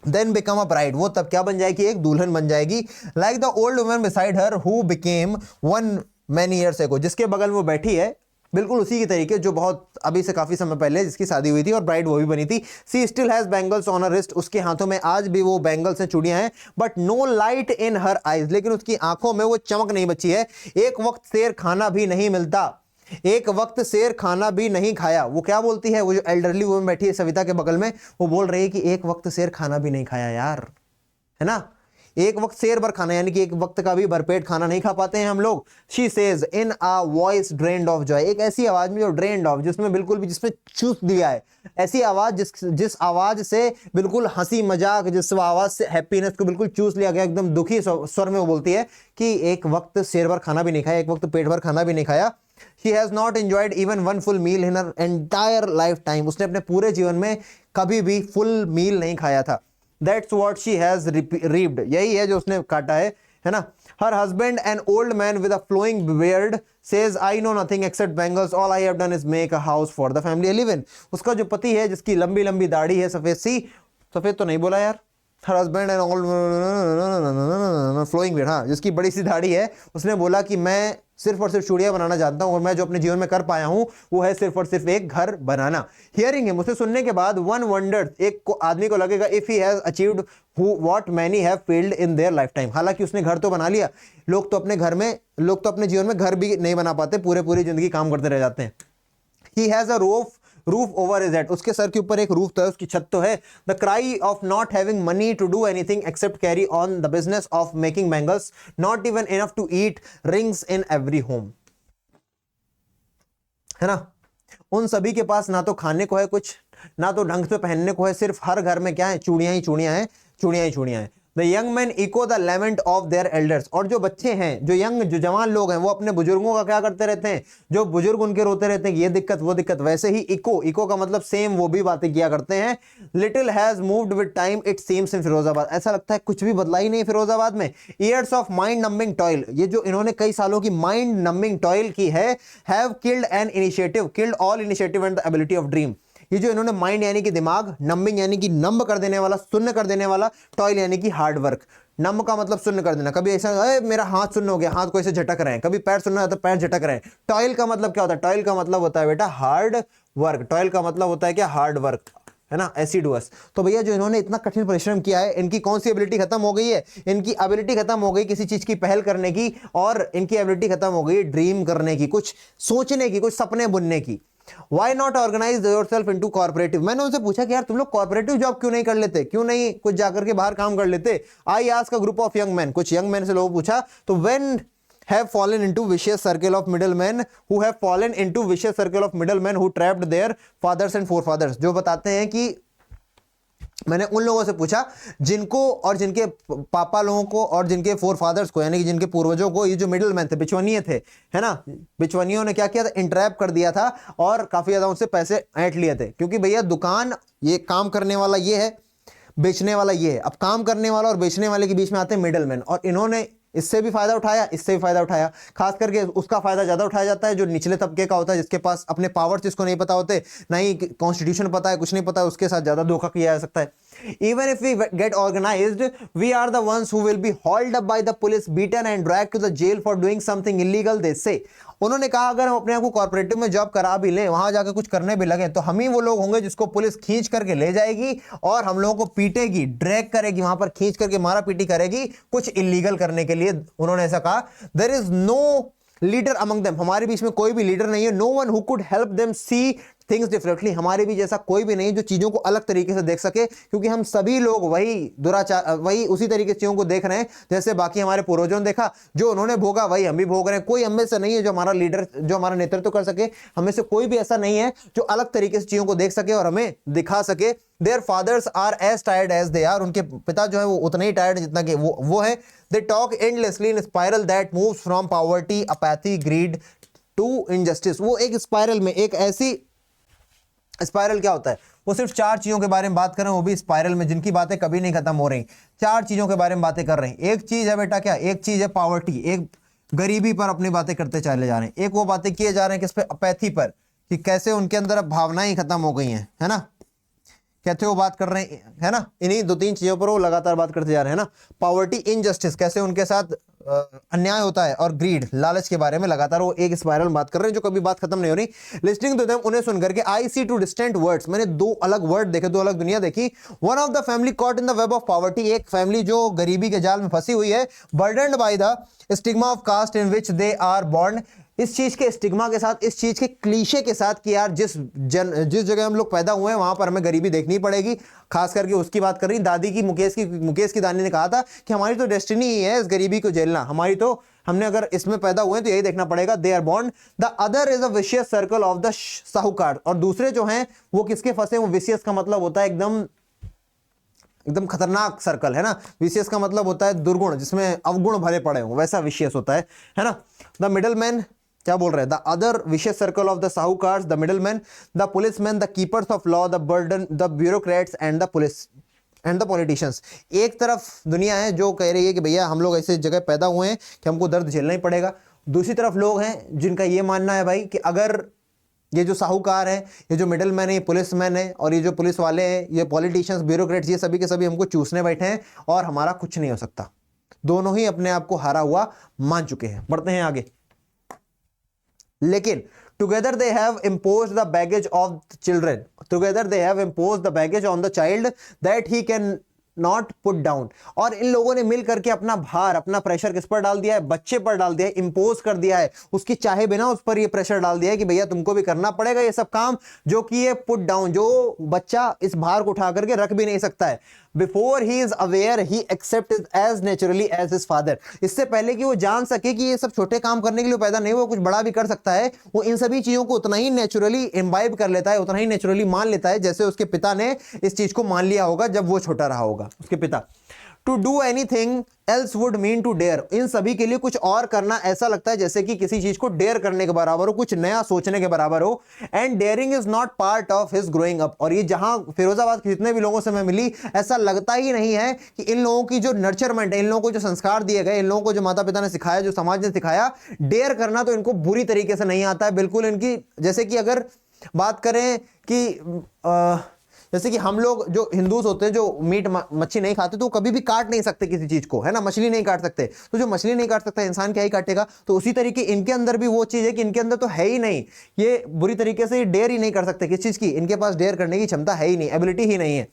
then become a bride, वो तब क्या बन जाएगी, एक दुल्हन बन जाएगी। Like the old woman beside her who became one many years ago, जिसके बगल में वो बैठी है बिल्कुल उसी की तरीके जो बहुत अभी से काफी समय पहले जिसकी शादी हुई थी और ब्राइड वो भी बनी थी। She still has bangles on her wrist, उसके हाथों में आज भी वो बैंगल्स हैं, चूड़ियां हैं, but no light in her eyes, लेकिन उसकी आंखों में वो चमक नहीं बची है। एक वक्त शेर खाना भी नहीं मिलता, एक वक्त शेर खाना भी नहीं खाया। वो क्या बोलती है, वो जो एल्डरली वुमन बैठी है सविता के बगल में, वो बोल रही है कि एक वक्त शेर खाना भी नहीं खाया यार, है ना, एक वक्त शेर भर खाना, यानी कि एक वक्त का भी भरपेट खाना नहीं खा पाते हैं हम लोग। She says in a voice drained of Joy, एक ऐसी आवाज में जो ड्रेन्ड ऑफ, जिसमें बिल्कुल भी, जिसमें चूस दिया है, ऐसी आवाज जिस आवाज से बिल्कुल हंसी मजाक, जिस आवाज से हैप्पीनेस को बिल्कुल चूस लिया गया, एकदम दुखी स्वर में वो बोलती है कि एक वक्त शेर भर खाना भी नहीं खाया, एक वक्त पेट भर खाना भी नहीं खाया। She has not enjoyed even one full meal in her entire lifetime, उसने अपने पूरे जीवन में कभी भी फुल मील नहीं खाया था। That's what she has reaped, यही है जो उसने काटा है ना। Her husband, an old man with a flowing beard, says I know nothing except bangles, all I have done is make a house for the family I live in। उसका जो पति है जिसकी लंबी लंबी दाढ़ी है, सफेद सी, सफेद तो नहीं बोला यार, her husband and all flowing beard, हाँ, जिसकी बड़ी सी दाढ़ी है, उसने बोला कि मैं सिर्फ और सिर्फ चूड़ियां बनाना जानता हूं और मैं जो अपने जीवन में कर पाया हूं वो है सिर्फ और सिर्फ एक घर बनाना। हियरिंग हिम, उसे सुनने के बाद, वन वंडर, एक को आदमी को लगेगा, if he has achieved what many have failed in their life time, हालांकि उसने घर तो बना लिया, लोग तो अपने जीवन में घर भी नहीं बना पाते, पूरी जिंदगी काम करते रह जाते हैं। He has a roof over his head, उसके सर के ऊपर एक रूफ तो है, उसकी छत तो है। The cry of not having money to do anything except carry on the business of making bangles, not even enough to eat, rings in every home, है ना, उन सभी के पास ना तो खाने को है कुछ, ना तो ढंग से पहनने को है, सिर्फ हर घर में क्या है, चूड़ियां ही चूड़ियां हैं, चूड़ियां ही चूड़ियां हैं। The young man echo the lament of their elders, और जो बच्चे हैं, जो जवान लोग हैं, वो अपने बुजुर्गों का क्या करते रहते हैं, जो बुजुर्ग उनके रोते रहते हैं कि ये दिक्कत वो दिक्कत, वैसे ही इको का मतलब सेम, वो भी बातें किया करते हैं। Little has moved with time it seems in Firozabad, ऐसा लगता है कुछ भी बदला ही नहीं फिरोजाबाद में। Years of mind numbing toil, ये जो इन्होंने कई सालों की माइंड नंबिंग टॉयल की है, have killed an initiative, killed all initiative and the ability of dream, ये जो इन्होंने माइंड यानी कि दिमाग, नंबिंग यानी कि नंब कर देने वाला, सुन्न कर देने वाला, टॉयल यानी कि हार्ड वर्क। नंब का मतलब सुन्न कर देना, कभी ऐसा मेरा हाथ सुन्न हो गया, हाथ को ऐसे झटक रहे हैं, कभी पैर सुनना है तो पैर झटक रहे हैं। टॉयल का मतलब क्या होता है, टॉयल का मतलब होता है बेटा हार्ड वर्क, टॉयल का मतलब होता है क्या, हार्ड वर्क, है ना, एसिडुअस। तो भैया जो इन्होंने इतना कठिन परिश्रम किया है, इनकी कौन सी एबिलिटी खत्म हो गई है, इनकी एबिलिटी खत्म हो गई किसी चीज की पहल करने की, और इनकी एबिलिटी खत्म हो गई ड्रीम करने की, कुछ सोचने की, कुछ सपने बुनने की। Why not organize yourself into cooperative? मैंने उनसे पूछा कि यार तुम लोग कॉर्पोरेटिव जॉब क्यों नहीं कर लेते, क्यों नहीं कुछ जाकर के बाहर काम कर लेते। I ask a group of young men, कुछ यंग मैन से लोगों पूछा, तो when have fallen into vicious circle of middlemen who have fallen into vicious circle of middlemen who trapped their fathers and forefathers, जो बताते हैं कि मैंने उन लोगों से पूछा जिनको और जिनके पापा लोगों को और जिनके फोर फादर्स को, यानी कि जिनके पूर्वजों को ये जो मिडिल मैन थे, बिचवनिये थे, है ना, बिचवनियों ने क्या किया था, इंट्रैप कर दिया था और काफी ज्यादा उनसे पैसे ऐंठ लिए थे। क्योंकि भैया दुकान, ये काम करने वाला ये है, बेचने वाला ये है। अब काम करने वाला और बेचने वाले के बीच में आते हैं मिडिल मैन, और इन्होंने इससे भी फायदा उठाया, इससे भी फायदा उठाया। खास करके उसका फायदा ज्यादा उठाया जाता है जो निचले तबके का होता है, जिसके पास अपने पावर्स जिसको नहीं पता होते, ना ही कॉन्स्टिट्यूशन पता है, कुछ नहीं पता है, उसके साथ ज्यादा धोखा किया जा सकता है। Even if we get organized, we are the ones who will be hauled up by the police, beaten and dragged to the jail for doing something illegal, they say. उन्होंने कहा अगर हम अपने आप को कॉर्पोरेटिव में जॉब करा भी लें, वहां जाकर कुछ करने भी लगे, तो हम ही वो लोग होंगे जिसको पुलिस खींच करके ले जाएगी और हम लोगों को पीटेगी, ड्रैग करेगी, वहां पर खींच करके मारा पीटी करेगी कुछ इलीगल करने के लिए। उन्होंने ऐसा कहा, there is no leader among them, हमारे बीच में कोई भी लीडर नहीं है। No one who could help them see things differently, हमारे भी जैसा कोई भी नहीं जो चीजों को अलग तरीके से देख सके, क्योंकि हम सभी लोग वही दुराचार, वही उसी तरीके से चीजों को देख रहे हैं जैसे बाकी हमारे पूर्वजों ने देखा। जो उन्होंने भोगा वही हम भी भोग रहे हैं। कोई हमें से नहीं है जो हमारा लीडर, जो हमारा नेतृत्व कर सके। हमें से कोई भी ऐसा नहीं है जो अलग तरीके से चीजों को देख सके और हमें दिखा सके। Their fathers are as tired as they are, उनके पिता जो है वो उतने ही टायर्ड जितना कि वो है। They talk endlessly in spiral that moves from poverty, apathy, greed to injustice. वो एक स्पाइरल में, एक ऐसी स्पाइरल क्या होता है, वो सिर्फ 4 चीजों के बारे में बात कर रहे हैं, वो भी स्पाइरल में जिनकी बातें कभी नहीं खत्म हो रही। 4 चीजों के बारे में बातें कर रहे हैं। एक चीज है बेटा क्या, एक चीज है पॉवर्टी, एक गरीबी पर अपनी बातें करते चले जा रहे हैं। एक वो बातें किए जा रहे हैं किस पे, अपैथी पर, कि कैसे उनके अंदर अब भावनाएं खत्म हो गई हैं, है ना, कैसे वो बात कर रहे हैं, है ना। इन्हीं 2-3 चीजों पर वो लगातार बात करते जा रहे हैं ना। पॉवर्टी, इनजस्टिस, कैसे उनके साथ अन्याय होता है, और ग्रीड, लालच के बारे में लगातार वो एक स्पाइरल में बात कर रहे हैं जो कभी बात खत्म नहीं हो रही। लिस्टिंग टू देम, उन्हें सुनकर के, I see two distant worlds, मैंने 2 अलग वर्ड देखे, 2 अलग दुनिया देखी। One of the family caught in the web of poverty, एक फैमिली जो गरीबी के जाल में फंसी हुई है। Burdened by the stigma of caste in which they are born, इस चीज के स्टिग्मा के साथ, इस चीज के क्लीशे के साथ कि यार जिस जगह हम लोग पैदा हुए हैं वहां पर हमें गरीबी देखनी पड़ेगी। खास करके उसकी बात कर रही दादी की, मुकेश की दादी ने कहा था कि हमारी तो डेस्टिनी ही है इस गरीबी को झेलना, हमारी तो, हमने अगर इसमें पैदा हुए हैं तो यही देखना पड़ेगा। They are born, the other is a vicious circle of the sahukar, और दूसरे जो हैं वो किसके फंसे, वो विशियस का मतलब होता है एकदम खतरनाक सर्कल, है ना। विशियस का मतलब होता है दुर्गुण, जिसमें अवगुण भरे पड़े हो, वैसा विशियस होता है ना। द मिडल मैन, क्या बोल रहे हैं, the other vicious circle of the sahukars, the middle man, the policeman, the keepers of law, the burden, the bureaucrats and the police and the politicians. एक तरफ दुनिया है जो कह रही है कि भैया हम लोग ऐसे जगह पैदा हुए हैं कि हमको दर्द झेलना ही पड़ेगा। दूसरी तरफ लोग हैं जिनका ये मानना है भाई कि अगर ये जो साहूकार है, ये जो मिडिल मैन है, ये पुलिस मैन है, और ये जो पुलिस वाले हैं, ये पॉलिटिशियंस, ब्यूरोक्रेट्स, ये सभी के सभी हमको चूसने बैठे हैं और हमारा कुछ नहीं हो सकता। दोनों ही अपने आप को हारा हुआ मान चुके हैं। बढ़ते हैं आगे। लेकिन together they have imposed the baggage of the children, together they have imposed the baggage on the child that he can not put down, और इन लोगों ने मिल करके अपना भार, अपना प्रेशर किस पर डाल दिया है, बच्चे पर डाल दिया है, इंपोज कर दिया है, उसकी चाहे बिना उस पर ये प्रेशर डाल दिया है कि भैया तुमको भी करना पड़ेगा ये सब काम, जो कि ये पुट डाउन, जो बच्चा इस भार को उठा करके रख भी नहीं सकता है। Before he is aware he accept as naturally as his father, इससे पहले कि वो जान सके कि ये सब छोटे काम करने के लिए पैदा नहीं, वो कुछ बड़ा भी कर सकता है, वो इन सभी चीजों को उतना ही नेचुरली इम्बाइब कर लेता है, उतना ही नेचुरली मान लेता है जैसे उसके पिता ने इस चीज को मान लिया होगा जब वो छोटा रहा होगा, उसके पिता। To do anything else would mean to dare, इन सभी के लिए कुछ और करना ऐसा लगता है जैसे कि किसी चीज को डेयर करने के बराबर हो, कुछ नया सोचने के बराबर हो। And daring is not part of his growing up, और ये जहां फिरोजाबाद के जितने भी लोगों से मैं मिली, ऐसा लगता ही नहीं है कि इन लोगों की जो नर्चरमेंट है, इन लोगों को जो संस्कार दिए गए, इन लोगों को जो माता पिता ने सिखाया, जो समाज ने सिखाया, डेयर करना तो इनको बुरी तरीके से नहीं आता है बिल्कुल। इनकी जैसे कि अगर बात करें कि जैसे कि हम लोग जो हिंदूज होते हैं, जो मीट मच्छी नहीं खाते, तो कभी भी काट नहीं सकते किसी चीज को, है ना, मछली नहीं काट सकते, तो जो मछली नहीं काट सकता इंसान क्या ही काटेगा। तो उसी तरीके इनके अंदर भी वो चीज है कि इनके अंदर तो है ही नहीं, ये बुरी तरीके से डेयर ही नहीं कर सकते किस चीज की, इनके पास डेयर करने की क्षमता है ही नहीं, एबिलिटी ही नहीं है।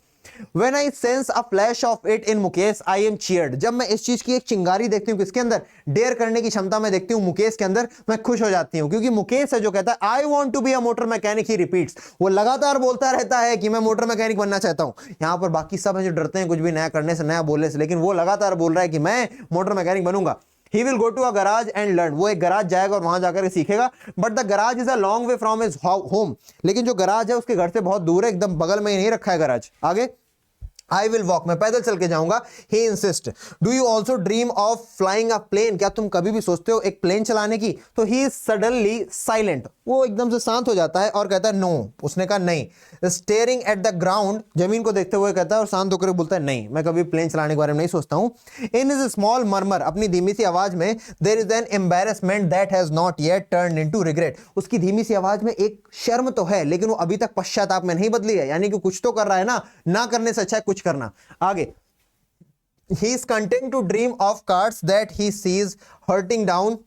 When I sense a flash of it in Mukesh, I am cheered, जब मैं इस चीज की एक चिंगारी देखती हूँ किसके अंदर, डेयर करने की क्षमता में देखती हूँ मुकेश के अंदर, मैं खुश हो जाती हूँ, क्योंकि मुकेश है जो कहता है I want to be a motor mechanic, he repeats, वो लगातार बोलता रहता है कि मैं मोटर मैकेनिक बनना चाहता हूँ। यहाँ पर बाकी सब है जो डरते हैं कुछ भी नया करने से, नया बोलने से, लेकिन वो लगातार बोल रहा है कि मैं मोटर मैकेनिक बनूंगा। He will go to a garage and learn, वो एक गराज जाएगा और वहां जाकर सीखेगा। But the garage is a long way from his home, लेकिन जो गराज है उसके घर से बहुत दूर है, एकदम बगल में ही नहीं रखा है गराज। आगे आई विल वॉक, मैं पैदल चल के जाऊंगा। He insist. Do you also dream of flying a plane, क्या तुम कभी भी सोचते हो एक प्लेन चलाने की? तो ही इज सडनली साइलेंट, वो एकदम से शांत हो जाता है और कहता है नो। उसने कहा नहीं। स्टेयरिंग एट द ग्राउंड, जमीन को देखते हुए कहता है और शांत होकर बोलता है नहीं, मैं कभी प्लेन चलाने के बारे में नहीं सोचता हूं। इन हिज स्मॉल मर्मर, अपनी धीमी सी आवाज में, there is an embarrassment that has not yet turned into regret, उसकी धीमी सी आवाज में एक शर्म तो है लेकिन वो अभी तक पश्चाताप में नहीं बदली है, यानी कि कुछ तो कर रहा है ना करने से अच्छा है कुछ करना। आगे, he is content to dream of cards that he sees hurling down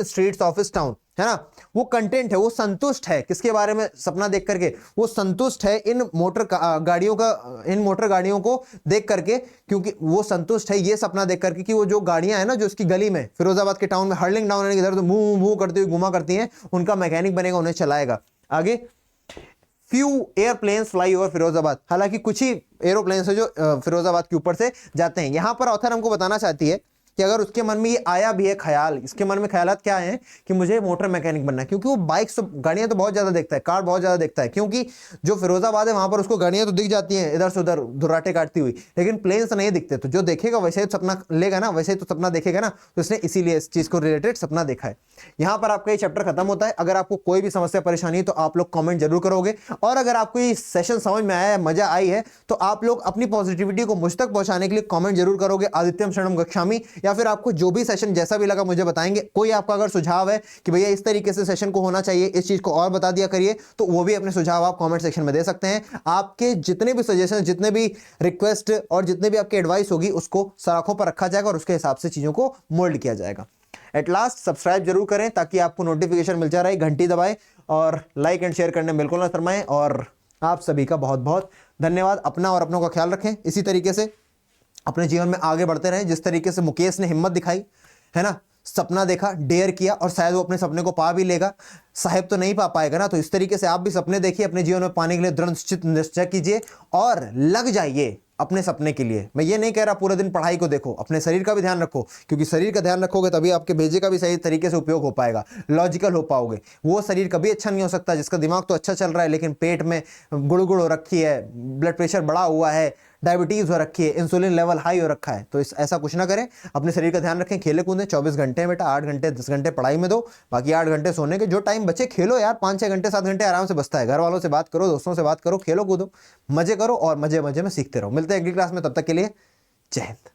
streets of his town, है ना। वो कंटेंट है, वो संतुष्ट है किसके बारे में सपना देख करके? वो संतुष्ट है इन मोटर गाड़ियों को देख करके, क्योंकि वो संतुष्ट है ये सपना देख करके कि वो जो गाड़ियां हैं ना जो उसकी गली में, फिरोजाबाद के टाउन में हर्लिंग डाउन, इधर तो मुंह मुंह करती हुई घुमा करती हैं, उनका मैकेनिक बनेगा, उन्हें चलाएगा। आगे, few airplanes fly over Firozabad, हालांकि कुछ ही एरोप्लेन्स है जो फिरोजाबाद के ऊपर से जाते हैं। यहां पर ऑथर हमको बताना चाहती है कि अगर उसके मन में ये आया भी है ख्याल, इसके मन में ख्यालात क्या हैं कि मुझे मोटर मैकेनिक बनना है, क्योंकि वो बाइक्स तो गाड़ियां तो बहुत ज्यादा देखता है, कार बहुत ज्यादा देखता है, क्योंकि जो फिरोजाबाद है वहां पर उसको गाड़ियां तो दिख जाती हैं इधर से उधर धुर्राटे काटती हुई, लेकिन प्लेन्स नहीं दिखते। तो जो देखेगा वैसे ही सपना लेगा ना, वैसे ही तो सपना देखेगा ना, तो इसने इसीलिए इस चीज को रिलेटेड सपना देखा है। यहाँ पर आपका ये चैप्टर खत्म होता है। अगर आपको कोई भी समस्या परेशानी है तो आप लोग कमेंट जरूर करोगे, और अगर आपको ये सेशन समझ में आया है, मजा आई है, तो आप लोग अपनी पॉजिटिविटी को मुझ तक पहुंचाने के लिए कमेंट जरूर करोगे आदित्यम शरणम गच्छामि, या फिर आपको जो भी सेशन जैसा भी लगा मुझे बताएंगे। कोई आपका अगर सुझाव है कि भैया इस तरीके से सेशन को होना चाहिए, इस चीज को और बता दिया करिए, तो वो भी अपने सुझाव आप कमेंट सेक्शन में दे सकते हैं। आपके जितने भी सजेशन, जितने भी रिक्वेस्ट और जितने भी आपकी एडवाइस होगी उसको सराखों पर रखा जाएगा और उसके हिसाब से चीजों को मोल्ड किया जाएगा। एट लास्ट सब्सक्राइब जरूर करें ताकि आपको नोटिफिकेशन मिलता रहे, घंटी दबाएं और लाइक एंड शेयर करने बिल्कुल ना शर्माएं। और आप सभी का बहुत बहुत धन्यवाद। अपना और अपनों का ख्याल रखें, इसी तरीके से अपने जीवन में आगे बढ़ते रहें। जिस तरीके से मुकेश ने हिम्मत दिखाई है ना, सपना देखा, डेयर किया, और शायद वो अपने सपने को पा भी लेगा, साहेब तो नहीं पा पाएगा ना, तो इस तरीके से आप भी सपने देखिए, अपने जीवन में पाने के लिए दृढ़ निश्चय कीजिए और लग जाइए अपने सपने के लिए। मैं ये नहीं कह रहा पूरे दिन पढ़ाई को देखो, अपने शरीर का भी ध्यान रखो, क्योंकि शरीर का ध्यान रखोगे तभी आपके भेजे का भी सही तरीके से उपयोग हो पाएगा, लॉजिकल हो पाओगे। वो शरीर कभी अच्छा नहीं हो सकता जिसका दिमाग तो अच्छा चल रहा है लेकिन पेट में गुड़गुड़ हो रखी है, ब्लड प्रेशर बढ़ा हुआ है, डायबिटीज हो रखी है, इंसुलिन लेवल हाई हो रखा है। तो ऐसा कुछ ना करें, अपने शरीर का ध्यान रखें, खेले कूदें। 24 घंटे बेटा 8 घंटे 10 घंटे पढ़ाई में दो, बाकी 8 घंटे सोने के। जो टाइम बचे खेलो यार, 5-6 घंटे 7 घंटे आराम से बचता है। घर वालों से बात करो, दोस्तों से बात करो, खेलो कूदो, मजे करो और मजे मजे में सीखते रहो। मिलते हैं अगली क्लास में, तब तक के लिए जय हिंद।